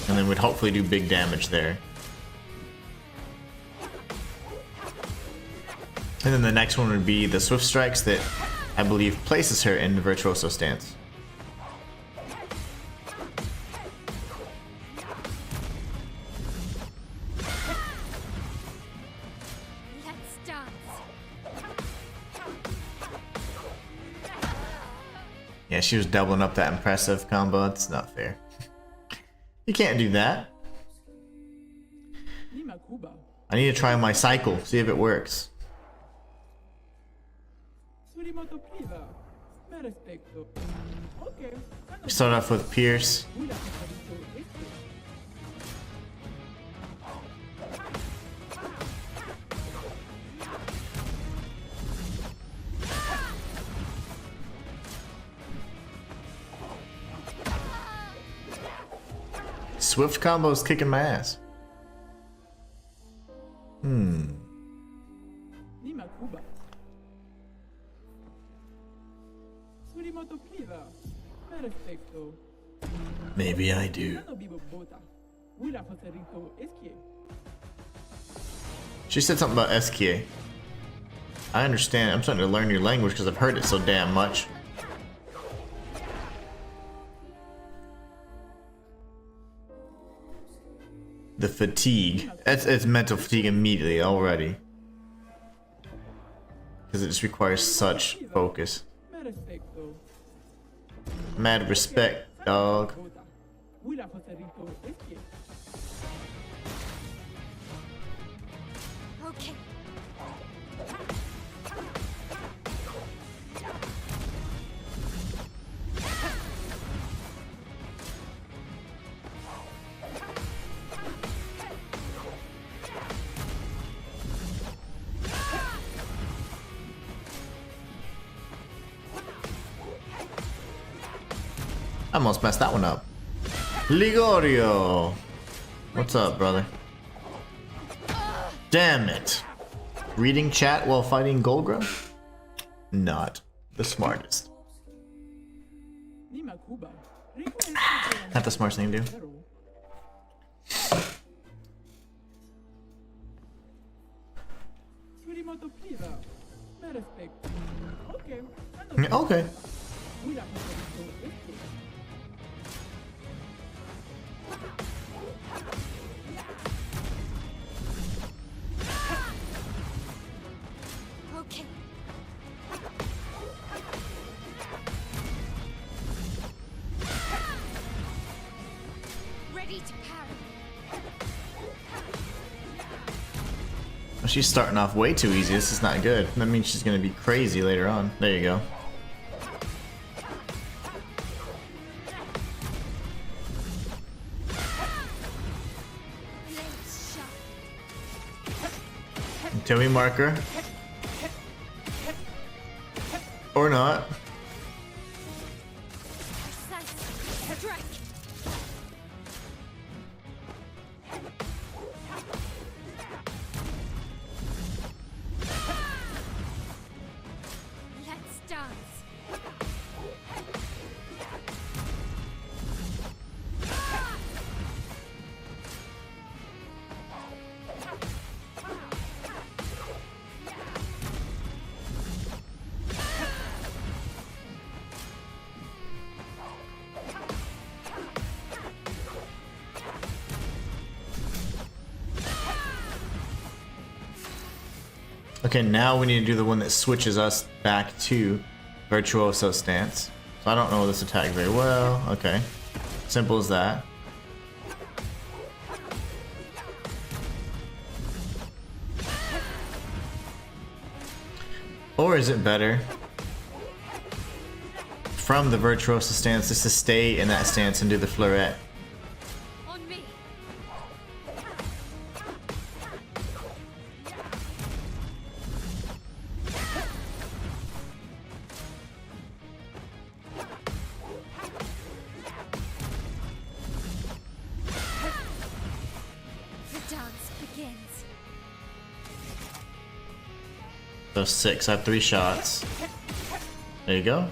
And then we'd hopefully do big damage there. And then the next one would be the Swift Strikes that I believe places her in the Virtuoso stance. Let's dance. Yeah, she was doubling up that impressive combo. That's not fair. You can't do that. I need to try my cycle, see if it works. We start off with Pierce. Swift combo's kicking my ass. Maybe I do. She said something about SK. I understand. I'm starting to learn your language because I've heard it so damn much. The fatigue. It's mental fatigue immediately already. Because it just requires such focus. Mad respect, dog. Okay. I almost messed that one up. Ligorio. What's up, brother? Damn it. Reading chat while fighting Golgra? Not the smartest. Not the smartest thing to do. Okay. Okay. Ready to parry. Well, she's starting off way too easy. This is not good. That means she's gonna be crazy later on. There you go. Blades sharp. Until we mark her. Or not. Precise. Strike. Let's dance. Okay, now we need to do the one that switches us back to Virtuoso stance. So I don't know this attack very well. Okay. Simple as that. Or is it better from the Virtuoso stance just to stay in that stance and do the fleuret? On me. The dance begins. So 6. I have 3 shots. There you go.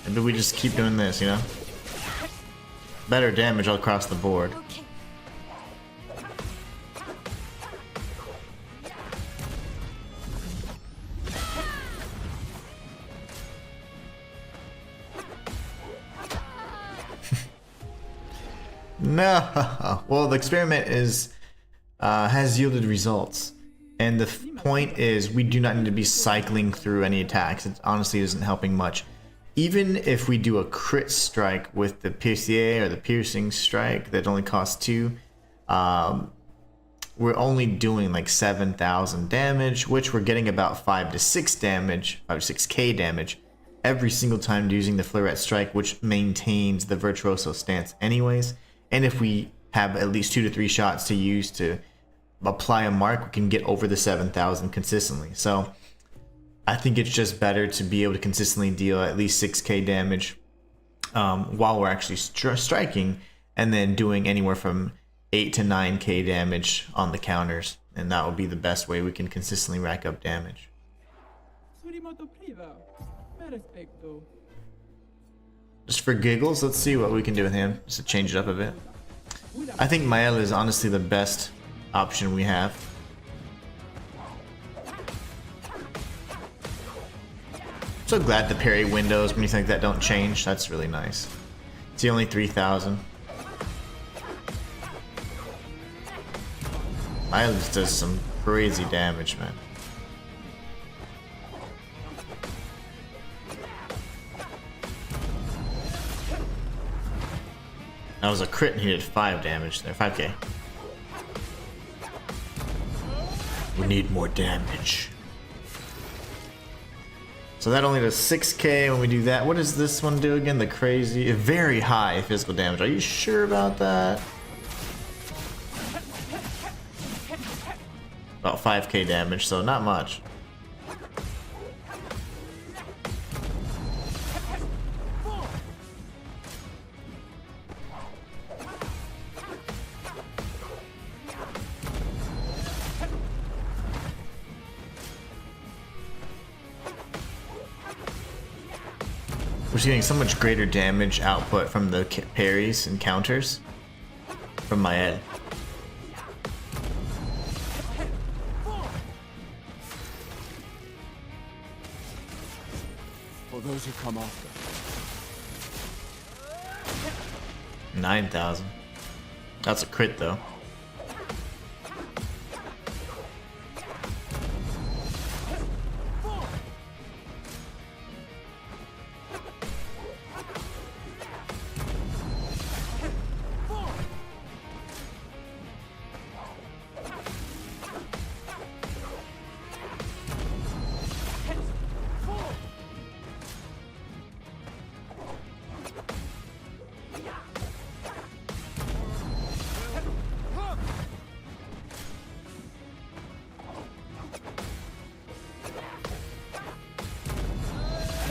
Maybe we just keep doing this, you know? Better damage all across the board. Okay. No. Well, the experiment is has yielded results, and the point is we do not need to be cycling through any attacks. It honestly isn't helping much. Even if we do a crit strike with the piercier or the piercing strike that only costs 2, we're only doing like 7,000 damage, which we're getting about 5 to 6 damage, 5 to 6k damage every single time using the fleuret strike, which maintains the Virtuoso stance anyways. And if we have at least 2 to 3 shots to use to apply a mark, we can get over the 7,000 consistently. So I think it's just better to be able to consistently deal at least 6k damage while we're actually striking, and then doing anywhere from 8 to 9k damage on the counters, and that will be the best way we can consistently rack up damage. Just for giggles, let's see what we can do with him, just to change it up a bit. I think Maelle is honestly the best option we have. So glad the parry windows when you think that don't change. That's really nice. It's only 3,000. Maelle just does some crazy damage, man. That was a crit and he did 5 damage there. 5k. We need more damage. So that only does 6k when we do that. What does this one do again? The crazy, very high physical damage. Are you sure about that? About 5k damage, so not much. We're getting so much greater damage output from the parries and counters from Maelle. For those who come after. 9,000. That's a crit though.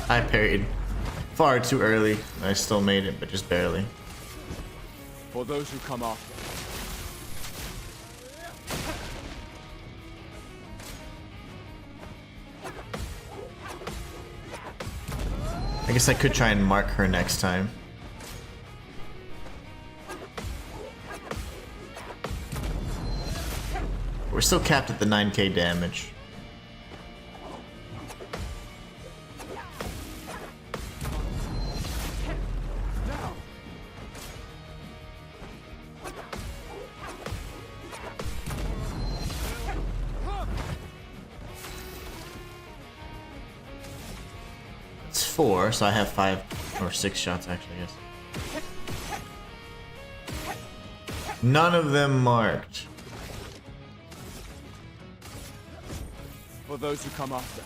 I parried far too early. I still made it, but just barely. For those who come after. I guess I could try and mark her next time. We're still capped at the 9k damage. It's 4, so I have 5 or 6 shots actually, I guess. None of them marked. For those who come after.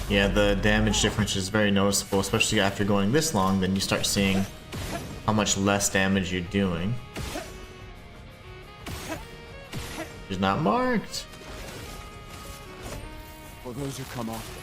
Yeah, the damage difference is very noticeable, especially after going this long, then you start seeing how much less damage you're doing. It's not marked. For those who come after.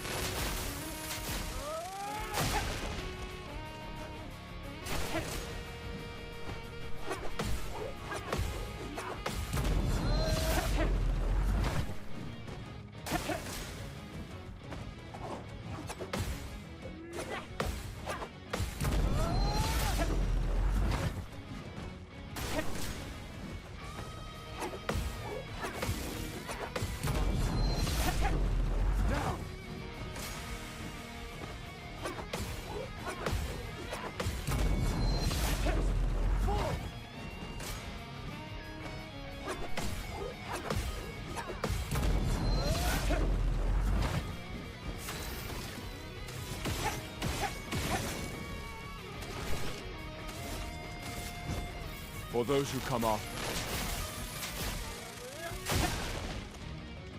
For those who come after.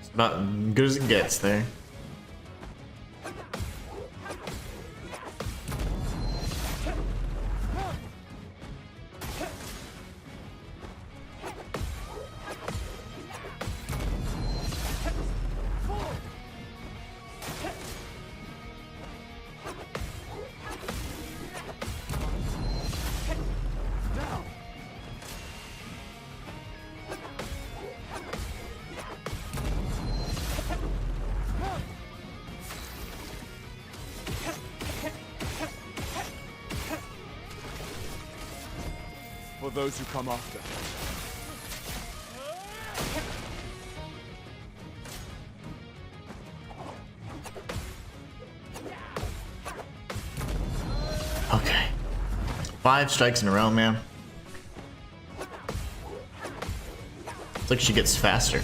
It's about as good as it gets there. For those who come after. Okay. 5 strikes in a row, man. It's like she gets faster.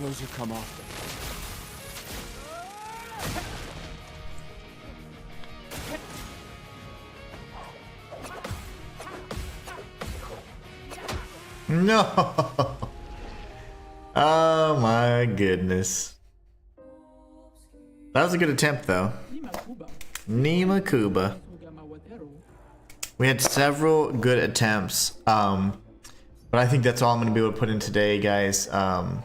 those who come after. No. Oh my goodness. That was a good attempt though. Nima Kuba. We had several good attempts. But I think that's all I'm going to be able to put in today, guys. I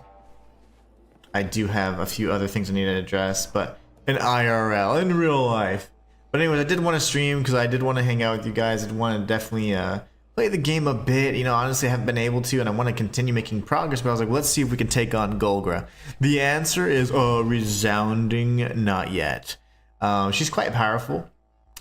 do have a few other things I need to address, but in IRL, in real life. But anyways, I did want to stream because I did want to hang out with you guys. I did want to definitely play the game a bit. You know, honestly, I haven't been able to, and I want to continue making progress. But I was like, let's see if we can take on GOLGRA. The answer is a resounding not yet. She's quite powerful.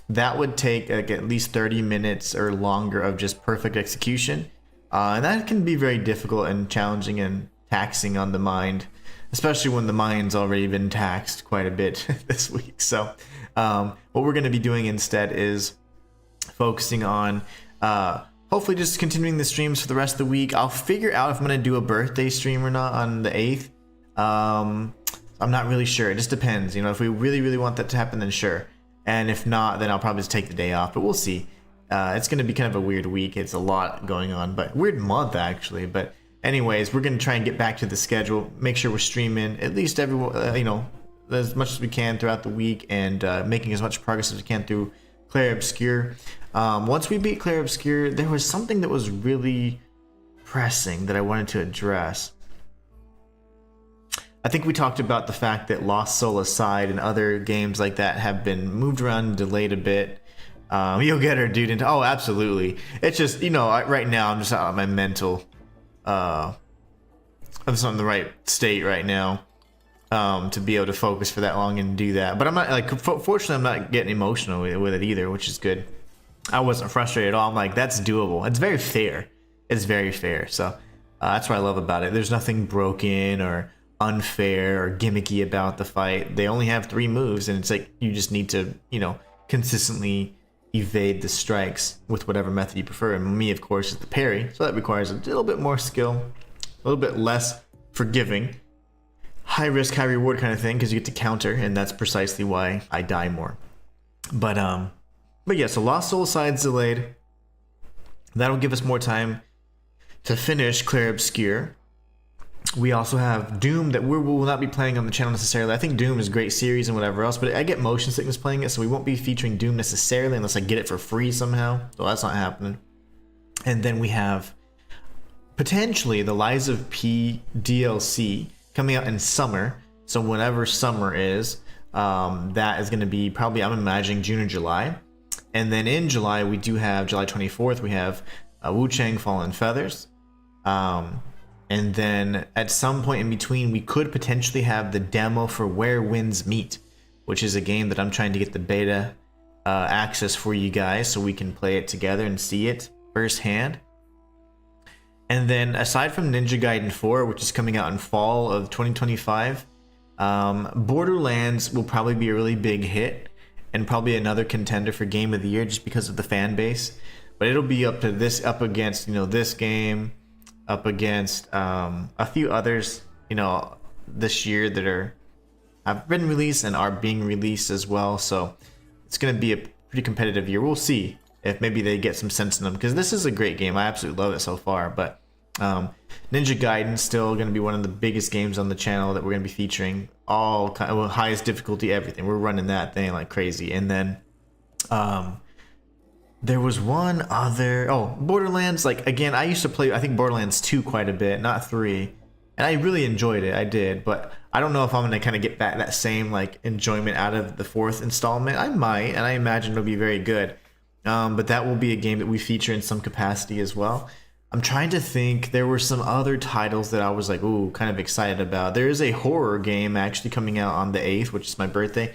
That would take like at least 30 minutes or longer of just perfect execution. And that can be very difficult and challenging and taxing on the mind, especially when the mind's already been taxed quite a bit this week. So what we're going to be doing instead is focusing on hopefully just continuing the streams for the rest of the week. I'll figure out if I'm going to do a birthday stream or not on the 8th. I'm not really sure. It just depends. You know, if we really want that to happen, then sure. And if not, then I'll probably just take the day off. But we'll see. It's going to be kind of a weird week. It's a lot going on, but weird month actually. But anyways, we're going to try and get back to the schedule. Make sure we're streaming at least every, you know, as much as we can throughout the week, and making as much progress as we can through Clair Obscur. Once we beat Clair Obscur, there was something that was really pressing that I wanted to address. I think we talked about the fact that Lost Soul Aside and other games like that have been moved around and delayed a bit. You'll get her, dude. Oh, absolutely. It's just, you know, right now I'm just out of my mental. I'm just not in the right state right now to be able to focus for that long and do that. But I'm not, like, fortunately, I'm not getting emotional with it either, which is good. I wasn't frustrated at all. I'm like, that's doable. It's very fair. It's very fair. So that's what I love about it. There's nothing broken or unfair or gimmicky about the fight. They only have 3 moves, and it's like you just need to, you know, consistently evade the strikes with whatever method you prefer. And me, of course, is the parry, so that requires a little bit more skill, a little bit less forgiving, high risk, high reward kind of thing, because you get to counter, and that's precisely why I die more. But yeah, so Lost Soul Aside's delayed. That'll give us more time to finish Clair Obscur. We also have Doom that we will not be playing on the channel necessarily. I think Doom is a great series and whatever else, but I get motion sickness playing it, so we won't be featuring Doom necessarily unless I get it for free somehow. So that's not happening. And then we have potentially the Lies of P DLC coming out in summer. So whenever summer is, that is going to be probably, I'm imagining, June or July. And then in July, we do have July 24th, we have Wu Chang Fallen Feathers. And then at some point in between, we could potentially have the demo for Where Winds Meet, which is a game that I'm trying to get the beta access for you guys so we can play it together and see it firsthand. And then aside from Ninja Gaiden 4, which is coming out in fall of 2025, Borderlands will probably be a really big hit and probably another contender for Game of the Year just because of the fan base. But it'll be up against, you know, this game, up against a few others, you know, this year that have been released and are being released as well. So it's going to be a pretty competitive year. We'll see if maybe they get some sense in them, because this is a great game. I absolutely love it so far. But Ninja Gaiden still going to be one of the biggest games on the channel that we're going to be featuring. All kind of highest difficulty, everything. We're running that thing like crazy. And then there was one other, Borderlands. Like, again, I used to play, I think, Borderlands 2 quite a bit, not 3. And I really enjoyed it. I did. But I don't know if I'm going to kind of get back that same, like, enjoyment out of the 4th installment. I might, and I imagine it'll be very good. But that will be a game that we feature in some capacity as well. I'm trying to think. There were some other titles that I was like, ooh, kind of excited about. There is a horror game actually coming out on the 8th, which is my birthday.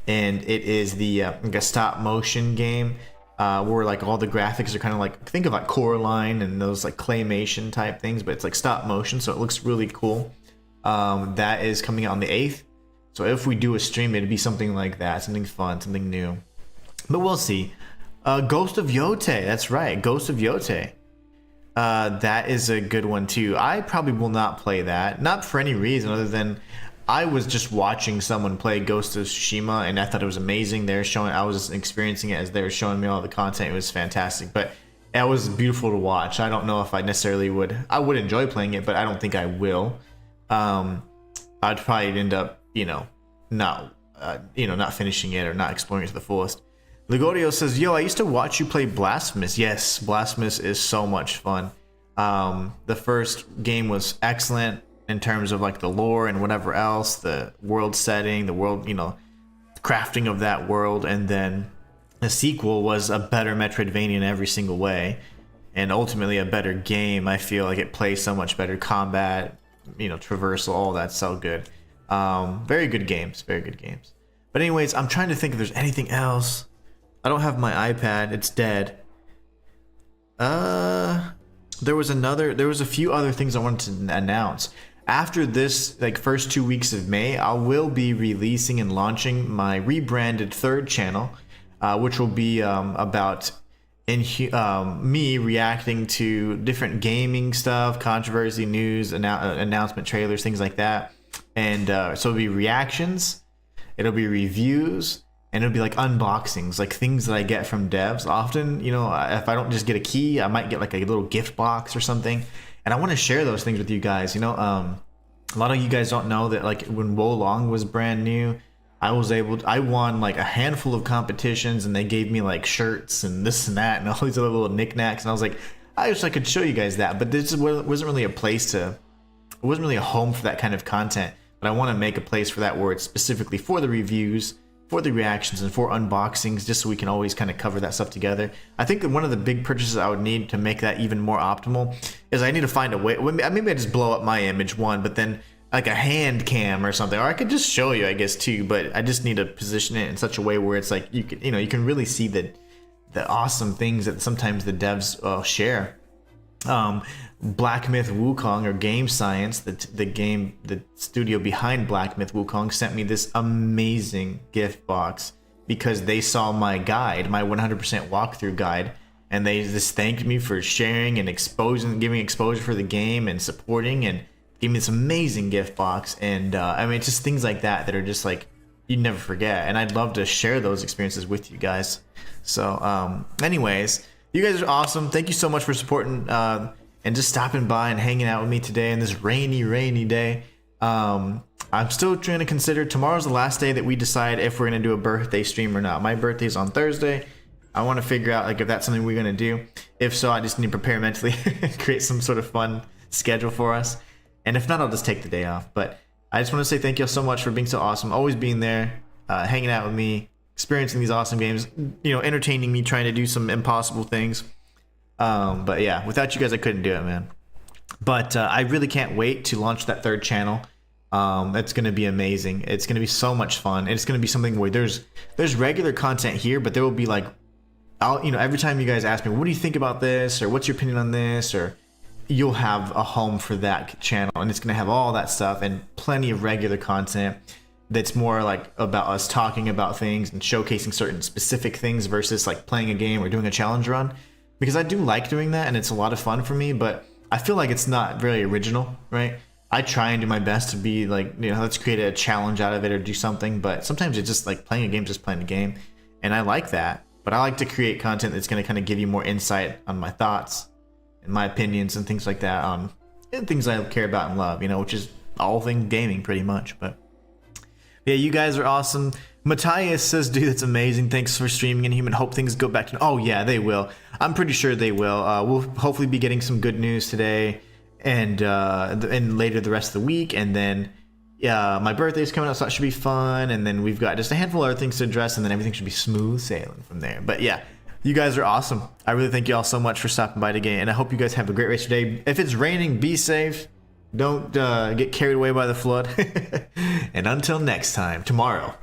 And it is the like a stop motion game. Where like all the graphics are kind of like, think of like Coraline and those like claymation type things, but it's like stop motion, so it looks really cool. That is coming out on the 8th. So if we do a stream, it'd be something like that, something fun, something new. But we'll see. Ghost of Yote, that's right, Ghost of Yote. That is a good one too. I probably will not play that, not for any reason other than I was just watching someone play Ghost of Tsushima and I thought it was amazing. I was experiencing it as they were showing me all the content. It was fantastic, but it was beautiful to watch. I don't know if I necessarily would. I would enjoy playing it, but I don't think I will. I'd probably end up, not finishing it or not exploring it to the fullest. Ligorio says, "Yo, I used to watch you play Blasphemous." Yes, Blasphemous is so much fun. The first game was excellent in terms of like the lore and whatever else, the world setting, the world, crafting of that world, and then the sequel was a better Metroidvania in every single way, and ultimately a better game. I feel like it plays so much better, combat, traversal, all that's so good. Very good games, very good games. But anyways, I'm trying to think if there's anything else. I don't have my iPad, it's dead. There was a few other things I wanted to announce. After this first 2 weeks of May, I will be releasing and launching my rebranded third channel, which will be about me reacting to different gaming stuff, controversy, news, announcement trailers, things like that. And so it'll be reactions, it'll be reviews, and it'll be like unboxings, like things that I get from devs. Often, if I don't just get a key, I might get like a little gift box or something. And I want to share those things with you guys. A lot of you guys don't know that like when Wolong was brand new, I won like a handful of competitions and they gave me like shirts and this and that and all these other little knickknacks. And I was like, I wish I could show you guys that. But this wasn't really it wasn't really a home for that kind of content. But I want to make a place for that where it's specifically for the reviews, for the reactions, and for unboxings, just so we can always kind of cover that stuff together. I think that one of the big purchases I would need to make that even more optimal is I need to find a way. Maybe I just blow up my image but then like a hand cam or something, or I could just show you, I guess, too. But I just need to position it in such a way where it's like you can really see the awesome things that sometimes the devs share. Black Myth Wukong, or Game Science, the studio behind Black Myth Wukong, sent me this amazing gift box because they saw my guide, my 100% walkthrough guide, and they just thanked me for sharing and giving exposure for the game and supporting, and gave me this amazing gift box. And it's just things like that are just like you'd never forget, and I'd love to share those experiences with you guys. So anyways, you guys are awesome. Thank you so much for supporting and just stopping by and hanging out with me today on this rainy day. I'm still trying to consider, tomorrow's the last day that we decide if we're going to do a birthday stream or not. My birthday's on Thursday. I want to figure out if that's something we're going to do. If so, I just need to prepare mentally, create some sort of fun schedule for us. And if not, I'll just take the day off. But I just want to say thank you so much for being so awesome, always being there, hanging out with me, experiencing these awesome games, entertaining me, trying to do some impossible things. But yeah, without you guys, I couldn't do it, man. But I really can't wait to launch that third channel. It's going to be amazing. It's going to be so much fun. It's going to be something where there's regular content here, but there will be like, every time you guys ask me, what do you think about this? Or what's your opinion on this? Or you'll have a home for that channel, and it's going to have all that stuff and plenty of regular content that's more like about us talking about things and showcasing certain specific things versus like playing a game or doing a challenge run. Because I do like doing that, and it's a lot of fun for me, but I feel like it's not very original, right? I try and do my best to be like, let's create a challenge out of it or do something, but sometimes it's just like playing a game, just playing a game, and I like that. But I like to create content that's going to kind of give you more insight on my thoughts and my opinions and things like that, and things I care about and love, which is all things gaming pretty much. But yeah, you guys are awesome. Matthias says, dude, that's amazing. Thanks for streaming Inhuman. Hope things go back to... Oh, yeah, they will. I'm pretty sure they will. We'll hopefully be getting some good news today and later the rest of the week. And then my birthday's coming up, so that should be fun. And then we've got just a handful of other things to address, and then everything should be smooth sailing from there. But yeah, you guys are awesome. I really thank you all so much for stopping by today, and I hope you guys have a great rest of your day. If it's raining, be safe. Don't get carried away by the flood. And until next time, tomorrow,